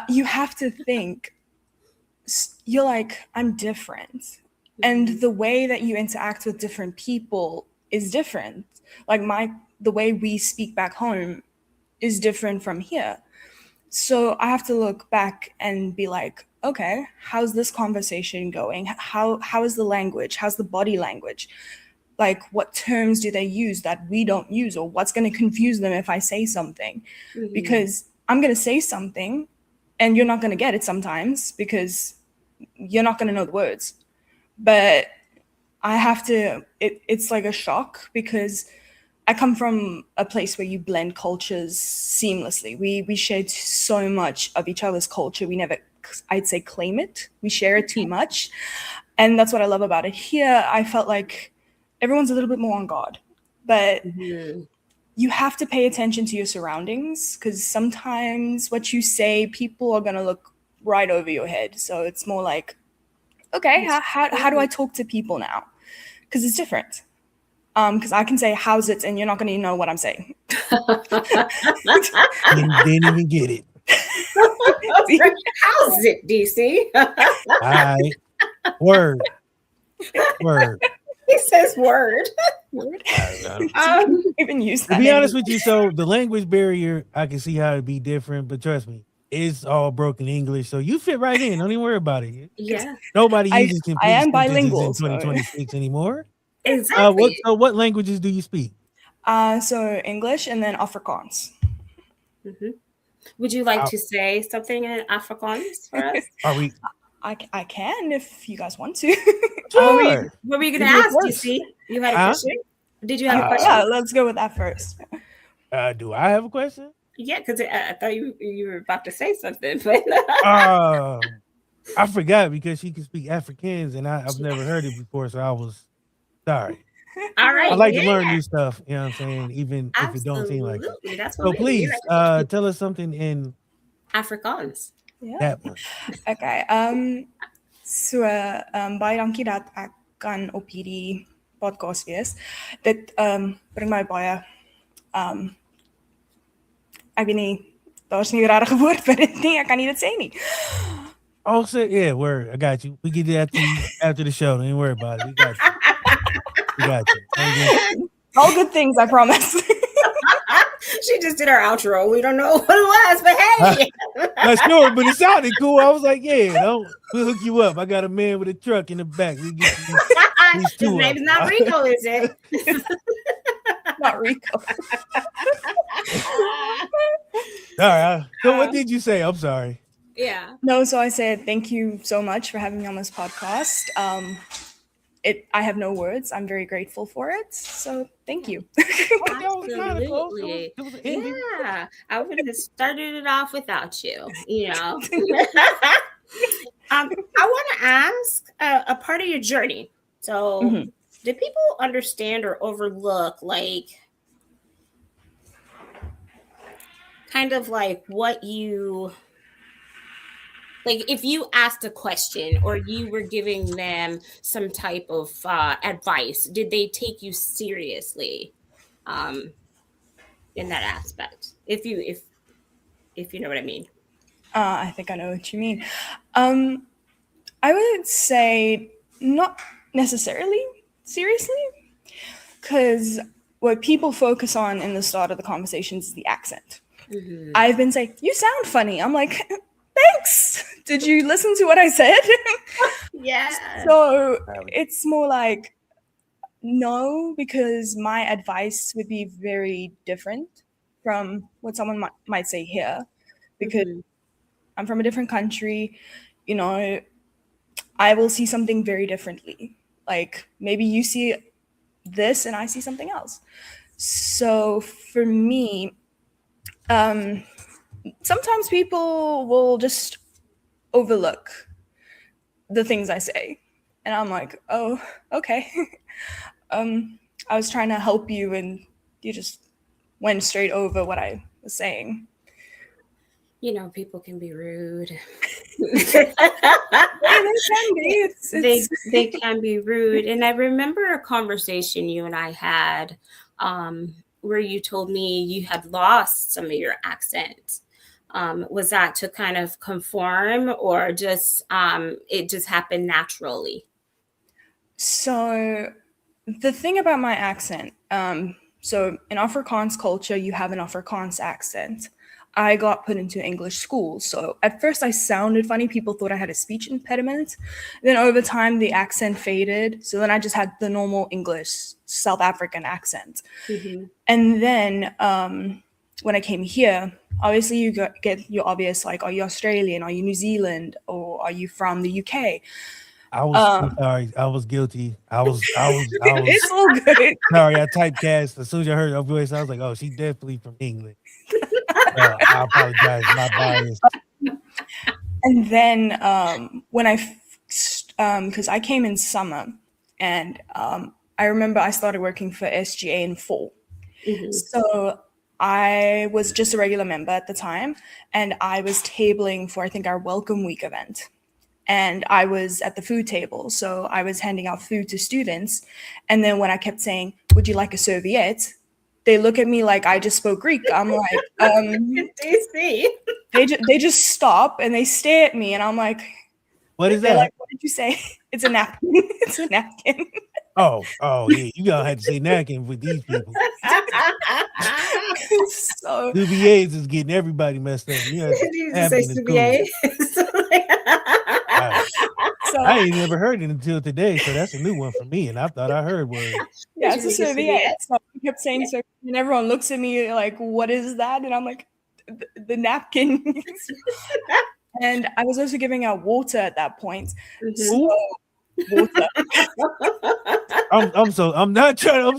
You have to think, you're like, I'm different. And the way that you interact with different people is different. Like the way we speak back home is different from here. So I have to look back and be like, okay, how's this conversation going? How is the language? How's the body language? Like, what terms do they use that we don't use? Or what's going to confuse them if I say something? Mm-hmm. Because I'm going to say something and you're not going to get it sometimes because you're not going to know the words. But I have to, it's like a shock because I come from a place where you blend cultures seamlessly. We share so much of each other's culture. We never, I'd say, claim it. We share it too much. And that's what I love about it. Here, I felt like everyone's a little bit more on guard. But you have to pay attention to your surroundings because sometimes what you say, people are going to look right over your head. So it's more like, okay, how do I talk to people now? Because it's different. Because I can say, how's it? And you're not going to know what I'm saying. Didn't even get it. How's it, DC? All right. Word. He says word. Even use that. To be honest with you, so the language barrier, I can see how it'd be different, but trust me, it's all broken English, so you fit right in. Don't even worry about it. Yeah. Nobody uses complete I am bilingual in 2026 anymore. Exactly. What languages do you speak? So English and then Afrikaans. Mm-hmm. Would you like to say something in Afrikaans for us? Are we? I can if you guys want to. Sure. What were you going to ask, DC? You had a question? Did you have a question? Yeah, let's go with that first. Do I have a question? Yeah, because I thought you were about to say something. But I forgot because she can speak Afrikaans and I've never heard it before, so I was sorry. All right. I like to learn new stuff, you know what I'm saying, even if it don't seem like it. That's so please tell us something in Afrikaans. Yeah. That one. Okay. So baie dankie dat ek kan op hierdie podcast wees. Dit bring my baie ek weet nie, daar's nie regtig 'n woord vir dit nie. Ek kan nie dit sê nie. Oh, so yeah, word. I got you. We get that after the show. Don't even worry about it. We got you. We got you. All good things, I promise. She just did our outro. We don't know what it was, but hey. Not sure, but it sounded cool. I was like, yeah, we'll hook you up. I got a man with a truck in the back. We get His name's not Rico, is it? Not Rico. All right. So what did you say? I'm sorry. Yeah. No, so I said thank you so much for having me on this podcast. I have no words. I'm very grateful for it. So thank you. Absolutely. Yeah. I would have started it off without you, you know. I want to ask a part of your journey. So did people understand or overlook kind of like what you... Like if you asked a question or you were giving them some type of advice, did they take you seriously in that aspect? If you know what I mean. I think I know what you mean. I would say not necessarily seriously, because what people focus on in the start of the conversations is the accent. Mm-hmm. I've been saying, you sound funny. I'm like, thanks. Did you listen to what I said? Yeah. So it's more like, no, because my advice would be very different from what someone might say here, because I'm from a different country. You know, I will see something very differently. Like maybe you see this and I see something else. So for me, sometimes people will just overlook the things I say. And I'm like, oh, okay. I was trying to help you and you just went straight over what I was saying. You know, people can be rude. They can be. They can be rude. And I remember a conversation you and I had where you told me you had lost some of your accent. Was that to kind of conform, or just it just happened naturally? So the thing about my accent, so in Afrikaans culture, you have an Afrikaans accent. I got put into English school. So at first I sounded funny. People thought I had a speech impediment. Then over time, the accent faded. So then I just had the normal English South African accent. Mm-hmm. And then when I came here, obviously you get your obvious, like, are you Australian? Are you New Zealand? Or are you from the UK? I'm sorry. I was guilty. I was It's all good. sorry. I typecast. As soon as I heard her voice, I was like, oh, she's definitely from England. I apologize. My bias. And then when because I came in summer, and I remember I started working for SGA in fall. Mm-hmm. So I was just a regular member at the time, and I was tabling for, I think, our Welcome Week event. And I was at the food table. So I was handing out food to students. And then when I kept saying, would you like a serviette? They look at me like I just spoke Greek. I'm like, they just stop and they stare at me, and I'm like, what is that? Like, what did you say? It's a napkin. It's a napkin. Oh, yeah. You gonna have to say napkin with these people. So Dubiers is getting everybody messed up. You know, So I ain't never heard it until today, so that's a new one for me. And I thought I heard one. Yeah, it's a serviette. So I kept saying serviette, and everyone looks at me like, "What is that?" And I'm like, "The napkin." And I was also giving out water at that point. So, water. I'm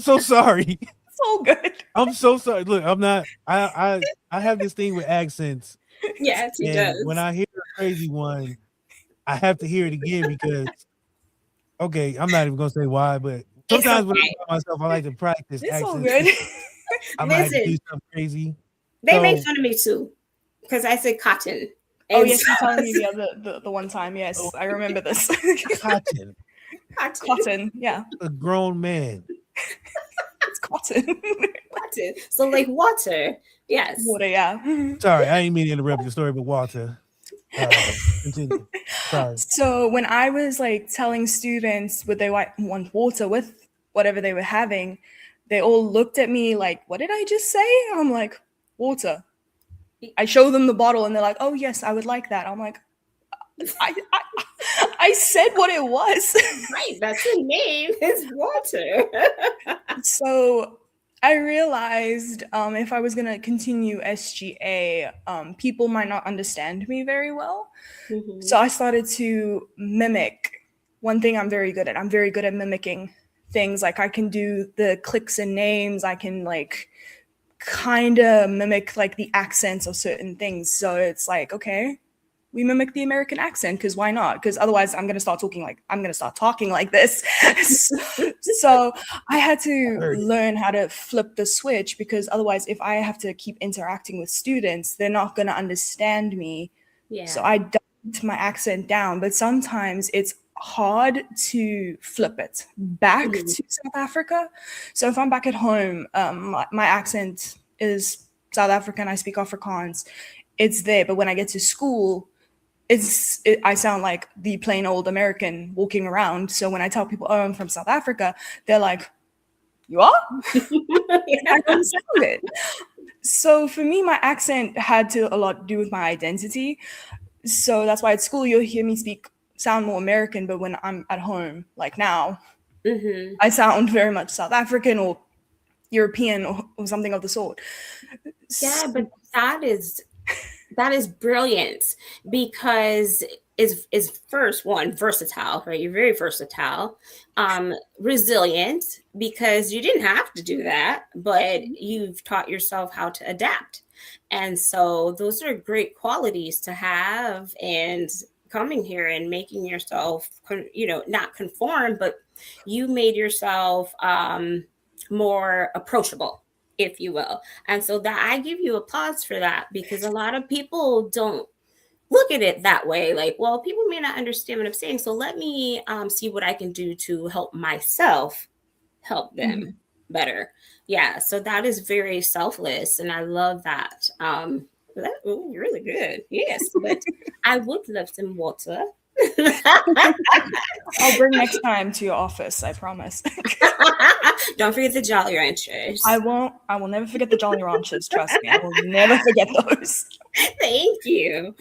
so sorry. It's all good. I'm so sorry. Look, I'm not. I have this thing with accents. Yes, he does. When I hear a crazy one, I have to hear it again because, okay, I'm not even gonna say why, but sometimes when I tell myself I like to practice It's accents, all good. I might have to do something crazy. They make fun of me too because I say cotton. Oh yes, you told me the one time. Yes, I remember this. Cotton. Cotton. Yeah. A grown man. It's cotton. Cotton. So like water. Yes. Water. Yeah. Sorry, I didn't mean to interrupt your story, but water. Continue. Sorry. So when I was like telling students would they want water with whatever they were having, they all looked at me like, "What did I just say?" I'm like, "Water." I show them the bottle and they're like, "Oh yes, I would like that." I'm like, I said what it was. Right, that's the name. It's water. So I realized if I was gonna continue SGA, people might not understand me very well. Mm-hmm. So I started to mimic. One thing I'm very good at. I'm very good at mimicking things. Like I can do the clicks and names. I can like kind of mimic like the accents of certain things. So it's like, okay, we mimic the American accent because why not? Because otherwise I'm gonna start talking like this. So I had to learn how to flip the switch, because otherwise if I have to keep interacting with students, they're not gonna understand me. Yeah. So I dumped my accent down, but sometimes it's hard to flip it back to South Africa. So if I'm back at home, my accent is South African. I speak Afrikaans. It's there, but when I get to school, I sound like the plain old American walking around. So when I tell people, "Oh, I'm from South Africa," they're like, "You are?" I don't sound it. So for me, my accent had a lot to do with my identity. So that's why at school you'll hear me sound more American, but when I'm at home, like now, I sound very much South African or European or something of the sort. Yeah, but that is brilliant, because is first one, versatile, right? You're very versatile, resilient, because you didn't have to do that, but you've taught yourself how to adapt. And so those are great qualities to have, and coming here and making yourself, not conform, but you made yourself more approachable if you will. And so that I give you applause for that, because a lot of people don't look at it that way. Like, well, people may not understand what I'm saying, so let me see what I can do to help myself help them better. Yeah, so that is very selfless, and I love that. You're really good. Yes, but I would love some water. I'll bring next time to your office, I promise. Don't forget the Jolly Ranchers. I won't. I will never forget the Jolly Ranchers. Trust me, I will never forget those. Thank you.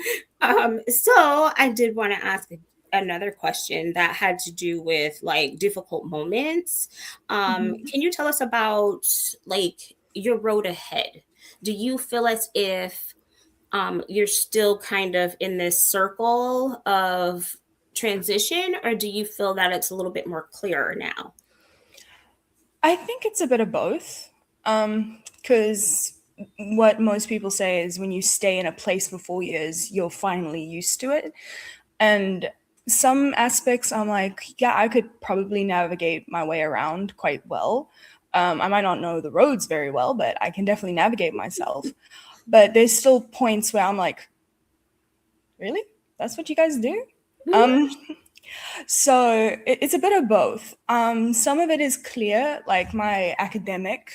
So I did want to ask another question that had to do with like difficult moments. Can you tell us about like your road ahead? Do you feel as if you're still kind of in this circle of transition, or do you feel that it's a little bit more clearer now? I think it's a bit of both. Because what most people say is when you stay in a place for 4 years, you're finally used to it. And some aspects I'm like, yeah, I could probably navigate my way around quite well. I might not know the roads very well, but I can definitely navigate myself. But there's still points where I'm like, really? That's what you guys do? So it's a bit of both. Some of it is clear, like my academic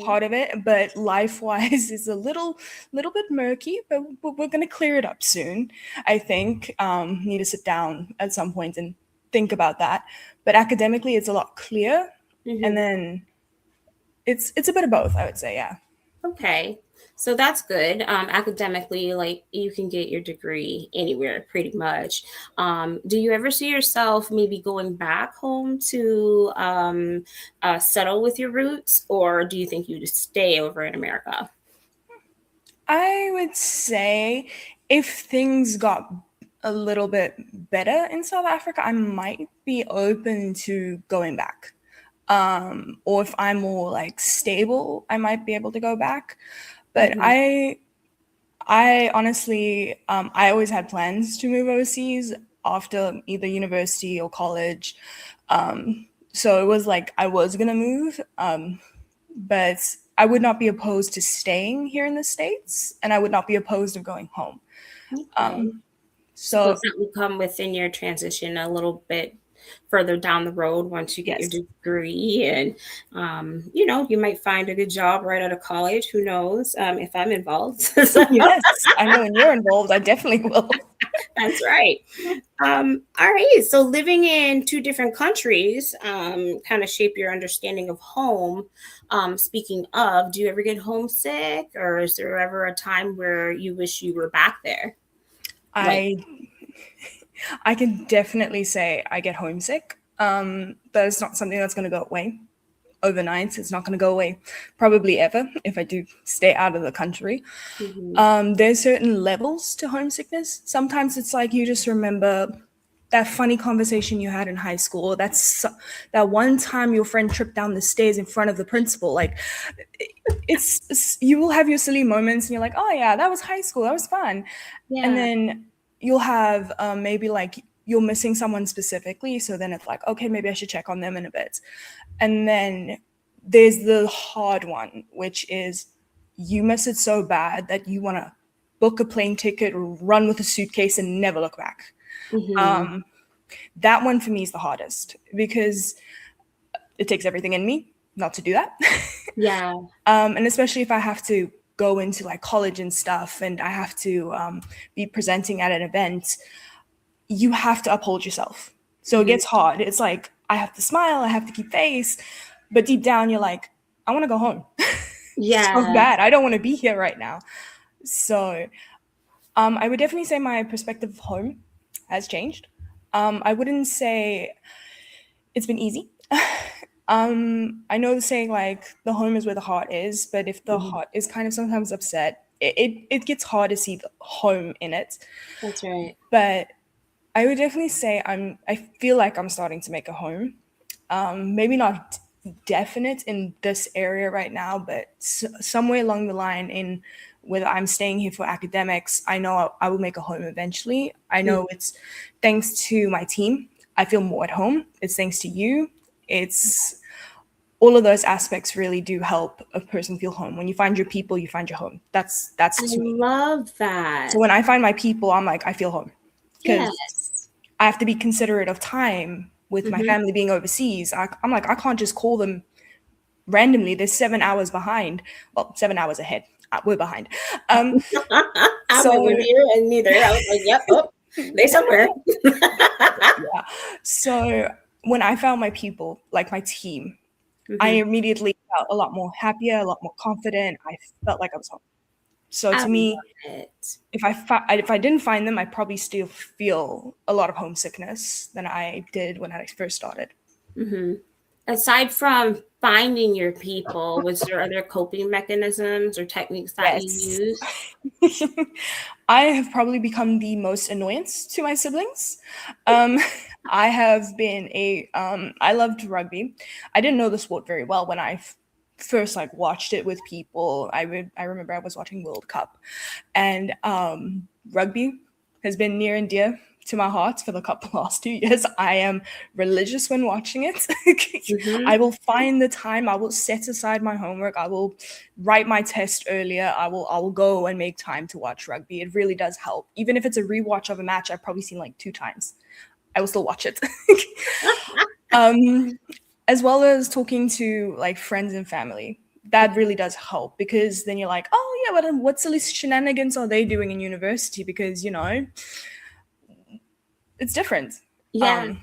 part of it, but life-wise is a little bit murky, but we're going to clear it up soon. I think need to sit down at some point and think about that. But academically, it's a lot clearer. And then it's a bit of both, I would say, yeah. Okay. So that's good. Academically, like you can get your degree anywhere pretty much. Do you ever see yourself maybe going back home to settle with your roots, or do you think you just stay over in America? I would say if things got a little bit better in South Africa, I might be open to going back. Or if I'm more like stable, I might be able to go back. But I honestly, I always had plans to move overseas after either university or college. So it was like I was going to move, but I would not be opposed to staying here in the States, and I would not be opposed to going home. So that will come within your transition a little bit further down the road once you get your degree, and you might find a good job right out of college. Who knows? If I'm involved. Yes, I know when you're involved, I definitely will. That's right. All right. So living in two different countries kind of shape your understanding of home. Speaking of, do you ever get homesick, or is there ever a time where you wish you were back there? I can definitely say I get homesick. But it's not something that's going to go away overnight. It's not going to go away probably ever if I do stay out of the country. There's certain levels to homesickness. Sometimes it's like you just remember that funny conversation you had in high school. That's that one time your friend tripped down the stairs in front of the principal. Like it's you will have your silly moments and you're like, oh yeah, that was high school. That was fun. Yeah. And then you'll have maybe like you're missing someone specifically. So then it's like, okay, maybe I should check on them in a bit. And then there's the hard one, which is you miss it so bad that you want to book a plane ticket, run with a suitcase and never look back. That one for me is the hardest because it takes everything in me not to do that. Yeah. And especially if I have to go into like college and stuff and I have to be presenting at an event, you have to uphold yourself. So it gets hard. It's like, I have to smile, I have to keep face, but deep down you're like, I want to go home. Yeah. So bad. I don't want to be here right now. So I would definitely say my perspective of home has changed. I wouldn't say it's been easy. I know the saying like the home is where the heart is, but if the heart is kind of sometimes upset, it gets hard to see the home in it. That's right. But I would definitely say I feel like I'm starting to make a home. Maybe not definite in this area right now, but somewhere along the line in whether I'm staying here for academics, I know I will make a home eventually. I know it's thanks to my team. I feel more at home. It's thanks to you. It's all of those aspects really do help a person feel home. When you find your people, you find your home. That's I to me. love that. So when I find my people, I'm like, I feel home. Because Yes. I have to be considerate of time with my family being overseas. I'm like, I can't just call them randomly. They're 7 hours behind. Well, 7 hours ahead. We're behind. I wasn't here and neither. I was like, yep, oh, they somewhere. Yeah. So when I found my people, like my team, I immediately felt a lot more happier, a lot more confident. I felt like I was home. So to me, if I didn't find them, I probably still feel a lot of homesickness than I did when I first started. Aside from finding your people, was there other coping mechanisms or techniques that you use? I have probably become the most annoyance to my siblings. I have been I loved rugby. I didn't know the sport very well when I first like watched it with people. I remember I was watching World Cup, and rugby has been near and dear to my heart for the last 2 years. I am religious when watching it. I will find the time. I will set aside my homework. I will write my test earlier. I will go and make time to watch rugby. It really does help. Even if it's a rewatch of a match I've probably seen like 2 times, I will still watch it. As well as talking to like friends and family. That really does help, because then you're like, oh yeah, but what silly shenanigans are they doing in university? Because, you know, it's different. Yeah.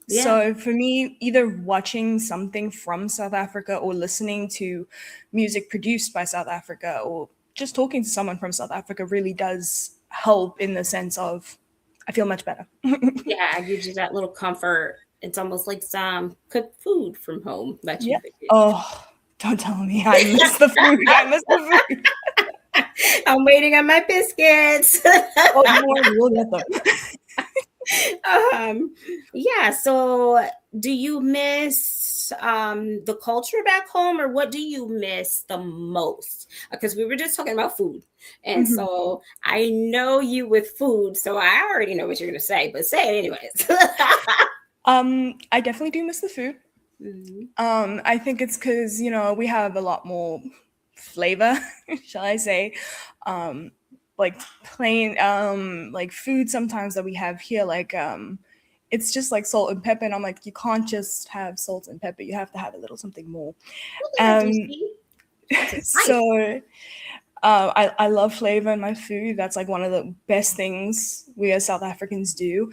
So for me, either watching something from South Africa or listening to music produced by South Africa or just talking to someone from South Africa really does help in the sense of I feel much better. Yeah, it gives you that little comfort. It's almost like some cooked food from home that you could do. Oh, don't tell me. I miss the food. I miss the food. I'm waiting on my biscuits. We'll get them. Yeah, so do you miss the culture back home, or what do you miss the most? Because we were just talking about food, and so I know you with food, so I already know what you're gonna say, but say it anyways. I definitely do miss the food. I think it's because, you know, we have a lot more flavor, shall I say, like plain like food sometimes that we have here, like it's just like salt and pepper, and I'm like, you can't just have salt and pepper, you have to have a little something more. So I love flavor in my food. That's like one of the best things we as South Africans do.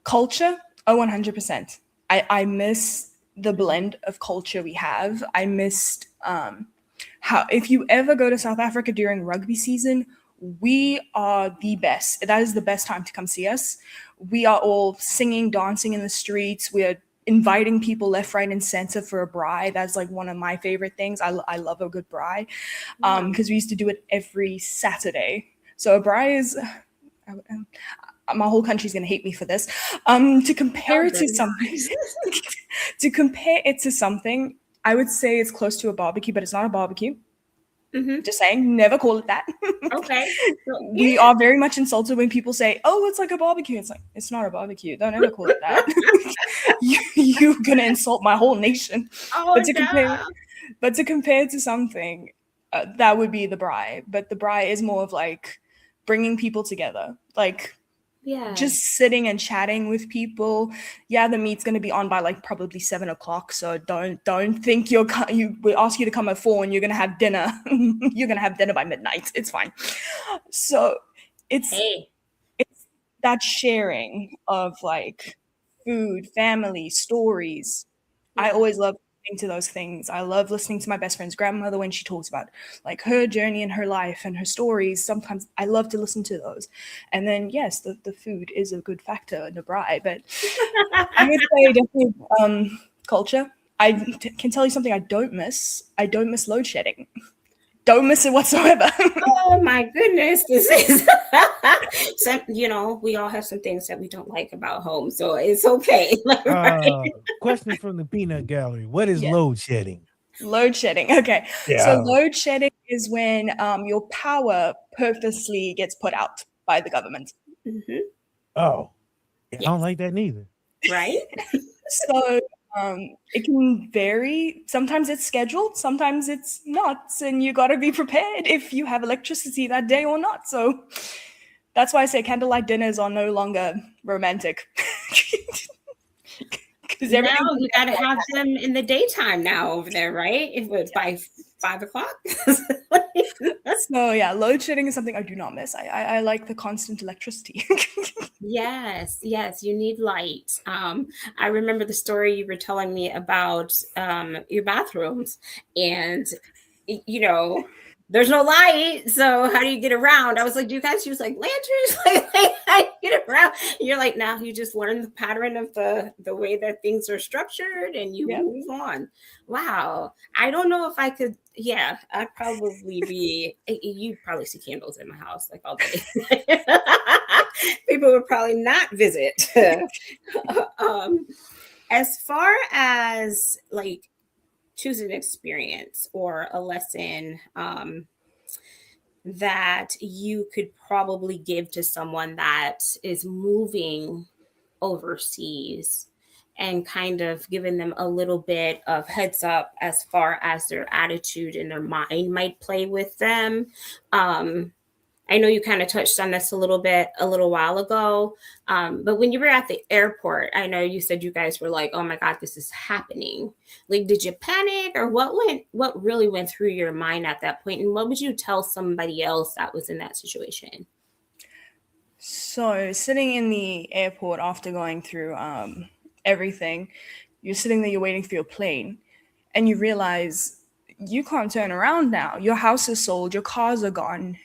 Culture, 100%. I miss the blend of culture we have. I missed how, if you ever go to South Africa during rugby season, we are the best. That is the best time to come see us. We are all singing, dancing in the streets. We are inviting people left, right, and center for a braai. That's like one of my favorite things. I love a good braai because we used to do it every Saturday. So a braai is... my whole country's gonna hate me for this. To compare it to something, I would say it's close to a barbecue, but it's not a barbecue. Just saying, never call it that. Okay. We are very much insulted when people say, "Oh, it's like a barbecue." It's like, it's not a barbecue. Don't ever call it that. You're gonna insult my whole nation. But to compare to something, that would be the braai. But the braai is more of like bringing people together, like. Yeah, just sitting and chatting with people. Yeah, the meat's gonna be on by like probably 7 o'clock. So don't think we ask you to come at 4 and you're gonna have dinner. You're gonna have dinner by midnight. It's fine. So it's that sharing of like food, family, stories. I always love listening to those things. I love listening to my best friend's grandmother when she talks about like her journey in her life and her stories. Sometimes I love to listen to those. And then yes, the food is a good factor in the braai, but I would say definitely culture. I can tell you something I don't miss. I don't miss load shedding. Don't miss it whatsoever. Oh my goodness, this is so, you know, we all have some things that we don't like about home, so it's okay. Right? Question from the peanut gallery: what is load shedding? Load shedding. Okay, so load shedding is when your power purposely gets put out by the government. Oh, I don't like that neither. Right. So It can vary. Sometimes it's scheduled, sometimes it's not, and you got to be prepared if you have electricity that day or not. So that's why I say candlelight dinners are no longer romantic. Because now you got to have them in the daytime now over there, right? It was by 5 o'clock. So yeah, load shedding is something I do not miss. I like the constant electricity. Yes, you need light. I remember the story you were telling me about your bathrooms, and there's no light, so how do you get around? I was like, do you guys use like lanterns? Like how do you get around? And you're like, now you just learn the pattern of the way that things are structured and you move on. Wow. I don't know if I could. Yeah, I'd probably be, you'd probably see candles in my house like all day. People would probably not visit. As far as like choosing an experience or a lesson that you could probably give to someone that is moving overseas and kind of giving them a little bit of heads up as far as their attitude and their mind might play with them. I know you kind of touched on this a little while ago, but when you were at the airport, I know you said you guys were like, oh my God, this is happening. Like, did you panic, or what really went through your mind at that point? And what would you tell somebody else that was in that situation? So sitting in the airport after going through everything, you're sitting there, you're waiting for your plane, and you realize you can't turn around now. Your house is sold, your cars are gone.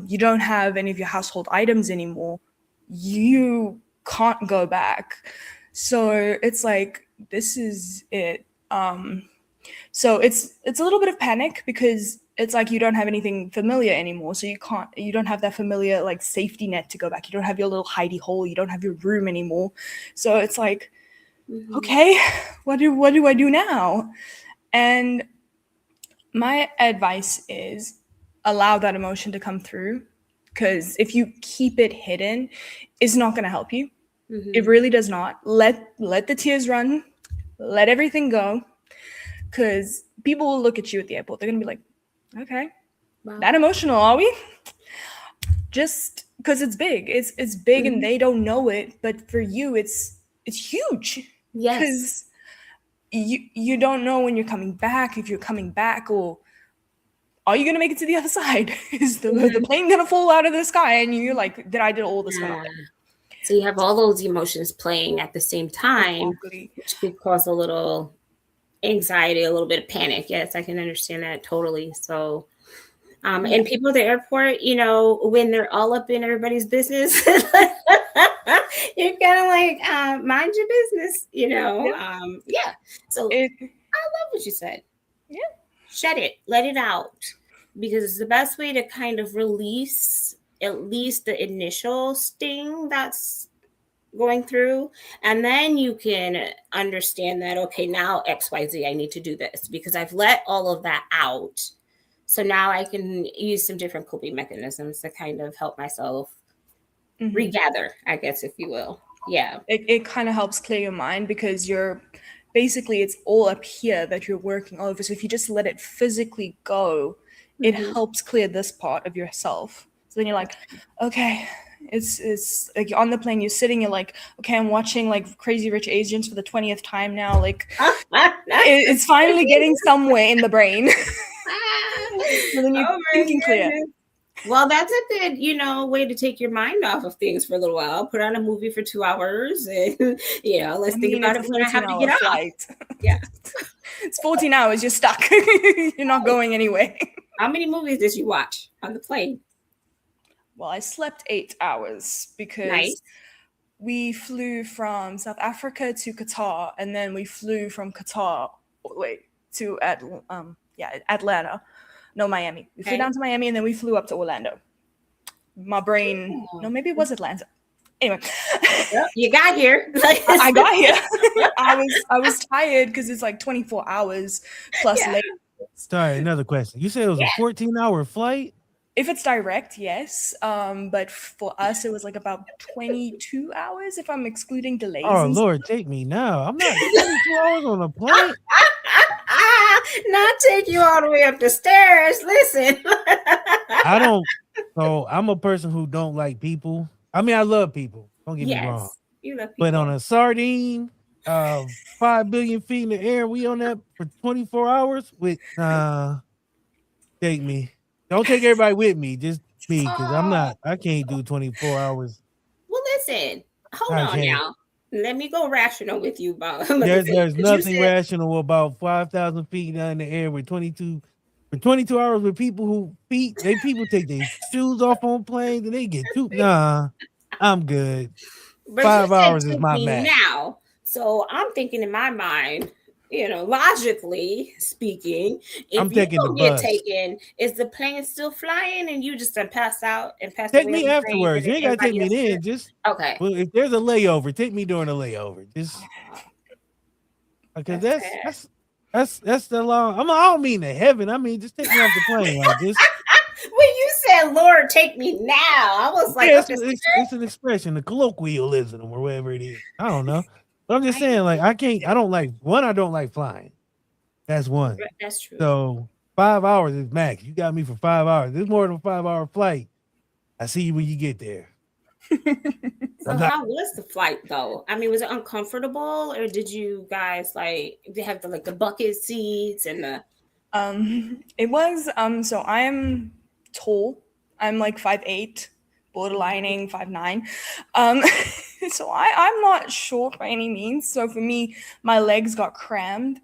You don't have any of your household items anymore. You can't go back. So it's like, this is it. So it's a little bit of panic because it's like you don't have anything familiar anymore. So you don't have that familiar like safety net to go back. You don't have your little hidey hole. You don't have your room anymore. So it's like, okay, what do I do now? And my advice is allow that emotion to come through, because if you keep it hidden, it's not going to help you. It really does not. Let the tears run. Let everything go, because people will look at you at the airport. They're going to be like, okay, that emotional, are we? Just because it's big. It's big and they don't know it. But for you, it's huge. Yes. Because you don't know when you're coming back, if you're coming back, or are you going to make it to the other side? Is the plane going to fall out of the sky? And you're like, I did all this for nothing. So you have all those emotions playing at the same time, which could cause a little anxiety, a little bit of panic. Yes, I can understand that totally. So, and people at the airport, when they're all up in everybody's business, you're kind of like, mind your business, Yeah. So I love what you said. Yeah. Shut it, let it out, because it's the best way to kind of release at least the initial sting that's going through. And then you can understand that, okay, now XYZ, I need to do this because I've let all of that out. So now I can use some different coping mechanisms to kind of help myself regather, I guess, if you will. Yeah. It kind of helps clear your mind, because basically it's all up here that you're working over. So if you just let it physically go, it helps clear this part of yourself. So then you're like, okay, it's like on the plane, you're sitting, you're like, okay, I'm watching like Crazy Rich Asians for the 20th time now. Like it's finally getting somewhere in the brain. So then you're thinking clear. Well, that's a good, way to take your mind off of things for a little while. Put on a movie for 2 hours and, let's think about it when I have to get off. Flight. Yeah. It's 14 hours. You're stuck. You're not going anywhere. How many movies did you watch on the plane? Well, I slept 8 hours because we flew from South Africa to Qatar, and then we flew from Qatar to Atlanta. No, Miami. We flew down to Miami, and then we flew up to Orlando. My brain, no, maybe it was Atlanta. Anyway, you got here. I got here. I was tired because it's like 24 hours plus late. Sorry, another question. You said it was a 14-hour flight? If it's direct, yes. But for us, it was like about 22 hours if I'm excluding delays. Oh and Lord, take me now. I'm not 22 hours on a plane. Not take you all the way up the stairs. Listen. I don't. So I'm a person who don't like people. I mean, I love people. Don't get me wrong. You love people. But on a sardine, 5 billion feet in the air, we on that for 24 hours with take me. Don't take everybody with me, just me, because I can't do 24 hours. Well, listen, hold on now. Let me go rational with you about there's nothing rational about 5,000 feet in the air with 22 hours with people who people take their shoes off on planes and they get I'm good. But 5 hours is my max. Now, so I'm thinking in my mind, logically speaking, if I'm taking the get bus. Taken, is the plane still flying and you just pass out and pass Take me afterwards. You ain't gotta take me then. Just okay. Well, if there's a layover, take me during a layover. Just because that's the long. I don't mean to heaven. I mean just take me off the plane. Like just when you said Lord, take me now, I was like, it's an expression, the colloquialism or whatever it is. I don't know. But I'm just saying, like, I don't like flying. That's one. That's true. So 5 hours is max. You got me for 5 hours. It's more than a 5-hour flight. I see you when you get there. So how was the flight though? I mean, was it uncomfortable or did you guys have the bucket seats and the it was so I'm tall. I'm like 5'8", borderlining 5'9". So I'm not short by any means. So for me, my legs got crammed.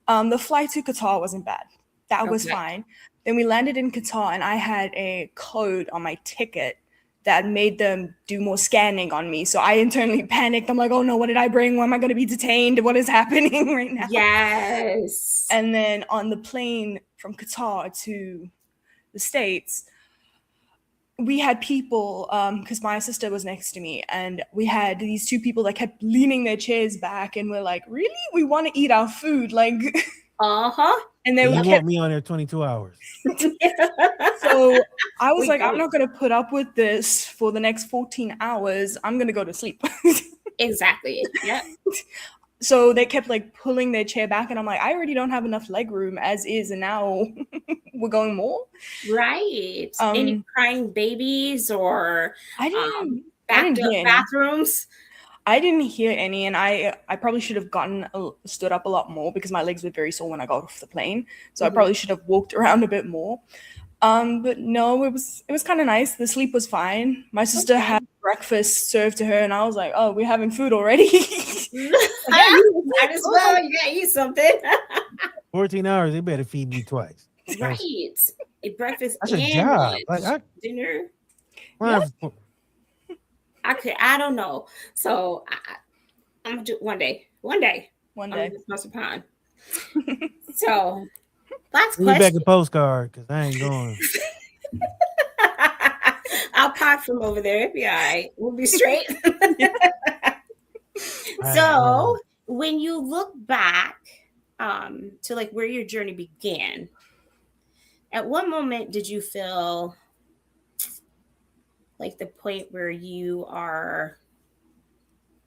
The flight to Qatar wasn't bad. That was fine. Then we landed in Qatar and I had a code on my ticket that made them do more scanning on me. So I internally panicked. I'm like, oh no, what did I bring? Why am I going to be detained? What is happening right now? Yes. And then on the plane from Qatar to the States, we had people, because my sister was next to me, and we had these two people that kept leaning their chairs back, and we're like, really? We want to eat our food, like. And then you want me on there 22 hours. So I was like, I'm not going to put up with this for the next 14 hours. I'm going to go to sleep. Exactly. Yeah. So they kept pulling their chair back, and I'm like, I already don't have enough leg room as is, and now we're going more. Right. Any crying babies or I didn't hear bathrooms? I didn't hear any, and I probably should have stood up a lot more because my legs were very sore when I got off the plane. So I probably should have walked around a bit more. But no, it was kind of nice. The sleep was fine. My sister had breakfast served to her, and I was like, "Oh, we're having food already." Might as well. You gotta eat something. 14 hours. They better feed me twice. Right. A breakfast that's and a job. Lunch, dinner. Yeah. I don't know. So I'm gonna do one day. One day. Once upon. So last question. Back a postcard because I ain't going. I'll pop from over there. It'll be all right. We'll be straight. So when you look back to where your journey began, at what moment did you feel the point where you are,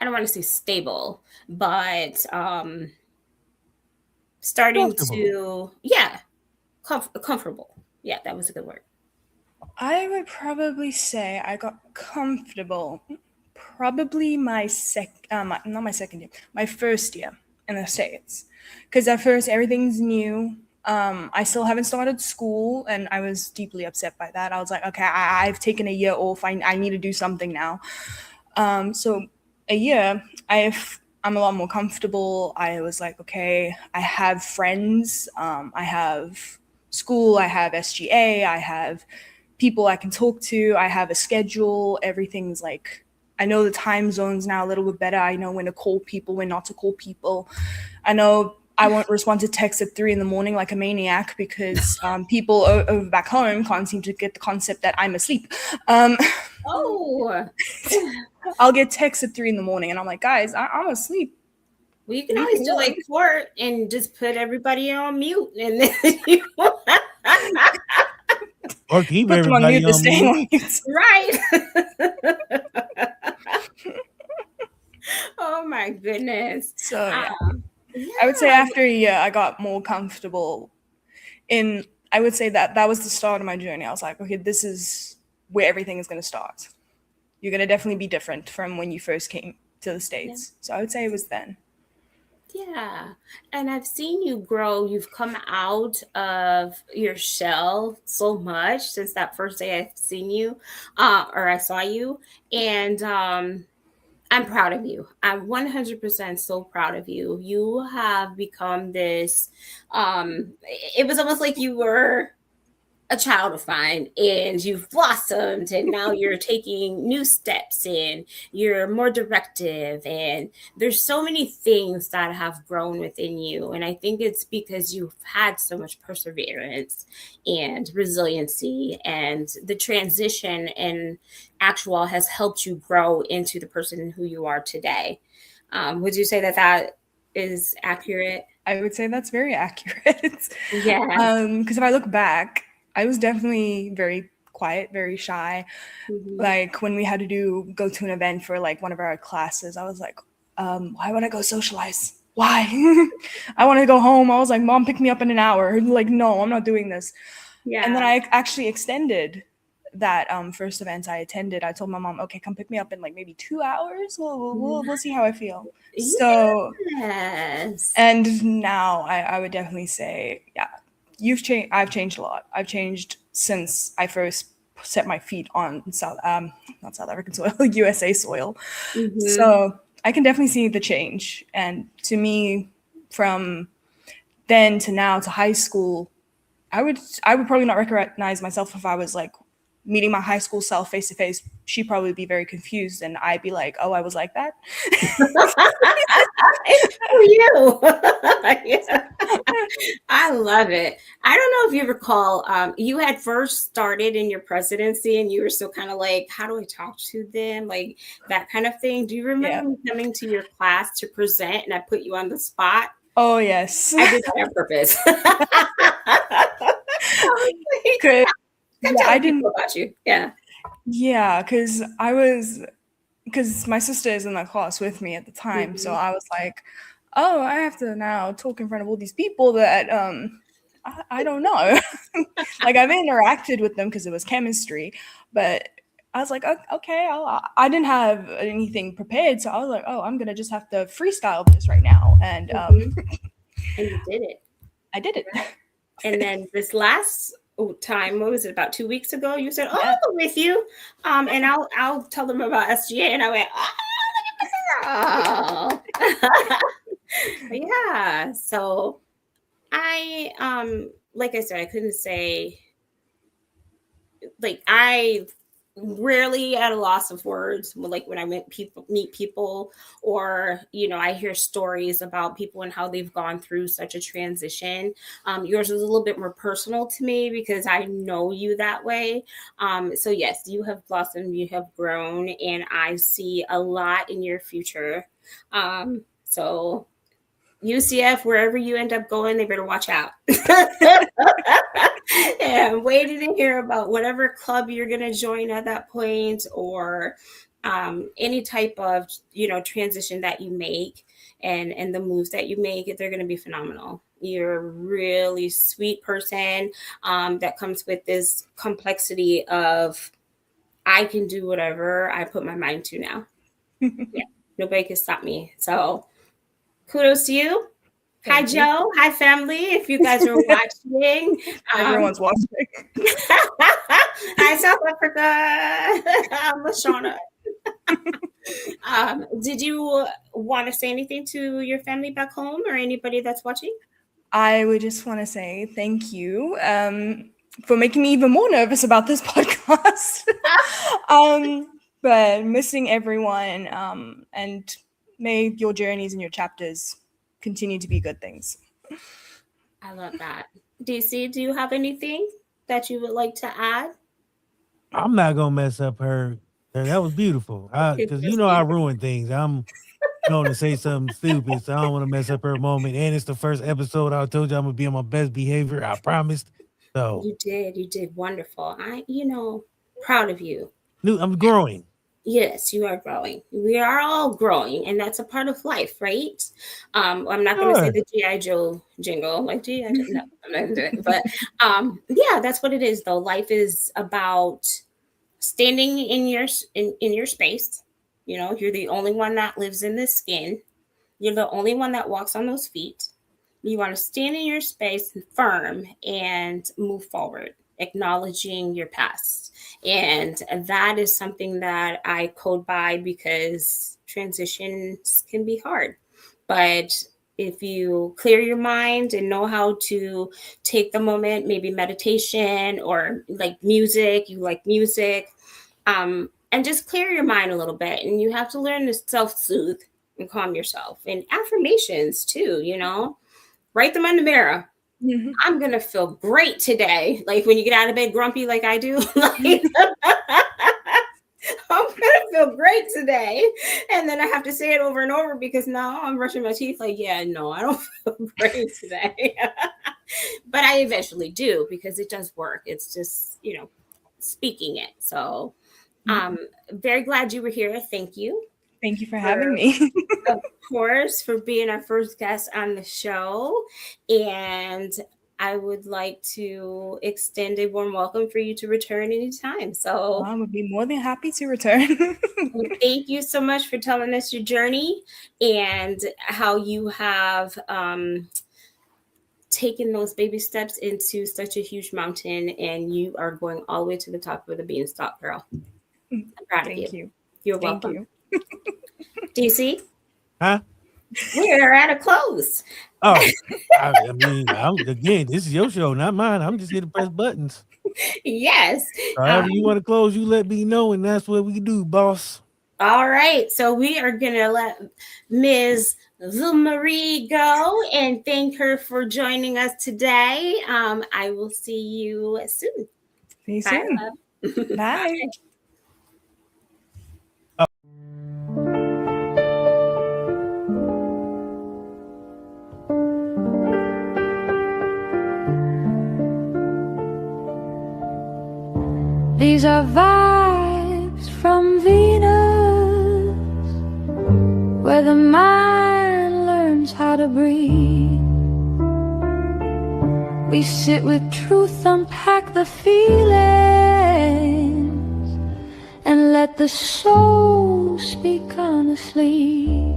I don't want to say stable, but starting to, comfortable. Yeah, that was a good word. I would probably say I got comfortable probably my first year in the States. Because at first everything's new. I still haven't started school, and I was deeply upset by that. I was like, okay, I've taken a year off. I need to do something now. So a year, I'm a lot more comfortable. I was like, okay, I have friends. I have school. I have SGA. I have people I can talk to. I have a schedule. Everything's I know the time zones now a little bit better. I know when to call people, when not to call people. I know I won't respond to texts at 3 a.m. like a maniac because people over back home can't seem to get the concept that I'm asleep. I'll get texts at 3 a.m. and I'm like, guys, I'm asleep. Well, you can always do court and just put everybody on mute, and then Or keep Put them on everybody mute. They're on staying mute. on mute. Right. Oh my goodness. So yeah. Yeah. I would say after a year, I got more comfortable in, I would say that was the start of my journey. I was like, okay, this is where everything is going to start. You're going to definitely be different from when you first came to the States. So I would say it was then. Yeah. And I've seen you grow. You've come out of your shell so much since that first day I've seen you, or I saw you. And I'm proud of you. I'm 100% so proud of you. You have become this, it was almost like you were a child of mine and you've blossomed and now you're taking new steps and you're more directive and there's so many things that have grown within you. And I think it's because you've had so much perseverance and resiliency, and the transition and actual has helped you grow into the person who you are today. Would you say that is accurate? I would say that's very accurate. Yeah. Because if I look back, I was definitely very quiet, very shy. Like when we had to go to an event for like one of our classes, I was like, why would I go socialize? Why? I want to go home. I was like, Mom, pick me up in an hour. Like, no, I'm not doing this. Yeah. And then I actually extended that first event I attended. I told my mom, okay, come pick me up in like maybe 2 hours. We'll see how I feel. So, and now I would definitely say, yeah, you've changed. I've changed a lot. I've changed since I first set my feet on not South African soil, USA soil. So I can definitely see the change. And to me, from then to now to high school, I would probably not recognize myself if I was like meeting my high school self face to face. She'd probably be very confused, and I'd be like, "Oh, I was like that." For you. Yeah. I love it. I don't know if you recall, you had first started in your presidency and you were still kind of like, how do I talk to them? Like that kind of thing. Do you remember me coming to your class to present and I put you on the spot? Oh, yes. I did that on purpose. I didn't know about you. Yeah. Yeah, because my sister is in that class with me at the time. So I was like, oh, I have to now talk in front of all these people that I don't know. Like I've interacted with them because it was chemistry, but I was like, okay, I didn't have anything prepared. So I was like, oh, I'm going to just have to freestyle this right now. And and you did it. I did it. And then this last time, what was it, about 2 weeks ago, you said, oh, I'll go with you, and I'll tell them about SGA, and I went, oh, yeah. So I like I said, I couldn't say, like, I rarely at a loss of words, like when I meet people, or I hear stories about people and how they've gone through such a transition. Yours is a little bit more personal to me because I know you that way. So yes, you have blossomed, you have grown, and I see a lot in your future. So UCF, wherever you end up going, they better watch out. Yeah, I'm waiting to hear about whatever club you're going to join at that point, or any type of transition that you make, and the moves that you make. They're going to be phenomenal. You're a really sweet person that comes with this complexity of, I can do whatever I put my mind to now. Yeah, nobody can stop me. So kudos to you. Hi, Joe. Hi, family. If you guys are watching. Everyone's watching. Hi, South Africa. I'm LaShauna. Did you want to say anything to your family back home or anybody that's watching? I would just want to say thank you for making me even more nervous about this podcast. But missing everyone, and may your journeys and your chapters continue to be good things. I love that. DC, do you have anything that you would like to add? I'm not gonna mess up her. That was beautiful. Because I ruin things. I'm going to say something stupid, so I don't want to mess up her moment. And it's the first episode. I told you I'm gonna be on my best behavior. I promised. So you did wonderful. Proud of you. I'm growing. Yes, you are growing. We are all growing, and that's a part of life, right? I'm not going to say the G.I. Joe jingle, like G.I. Joe. No, I'm not going to do it. But yeah, that's what it is, though. Life is about standing in your space. You're the only one that lives in this skin. You're the only one that walks on those feet. You want to stand in your space firm and move forward, acknowledging your past. And that is something that I code by because transitions can be hard. But if you clear your mind and know how to take the moment, maybe meditation or like music, you like music, and just clear your mind a little bit. And you have to learn to self-soothe and calm yourself. And affirmations too, write them on the mirror. Mm-hmm. I'm going to feel great today. Like when you get out of bed grumpy like I do, like I'm going to feel great today. And then I have to say it over and over because now I'm brushing my teeth like, yeah, no, I don't feel great today. But I eventually do because it does work. It's just, speaking it. So very glad you were here. Thank you. Thank you for having me. Of course, for being our first guest on the show. And I would like to extend a warm welcome for you to return anytime. So I would be more than happy to return. Thank you so much for telling us your journey and how you have taken those baby steps into such a huge mountain, and you are going all the way to the top of the beanstalk, girl. I'm proud of you. Thank you. You're welcome. You. DC? Huh? We're at a close. Oh, again, this is your show, not mine. I'm just here to press buttons. Yes. However you want to close, you let me know, and that's what we do, boss. All right. So we are going to let Ms. Wilmari go and thank her for joining us today. I will see you soon. See you soon. Bye. Bye. These are vibes from Venus, where the mind learns how to breathe. We sit with truth, unpack the feelings, and let the soul speak honestly.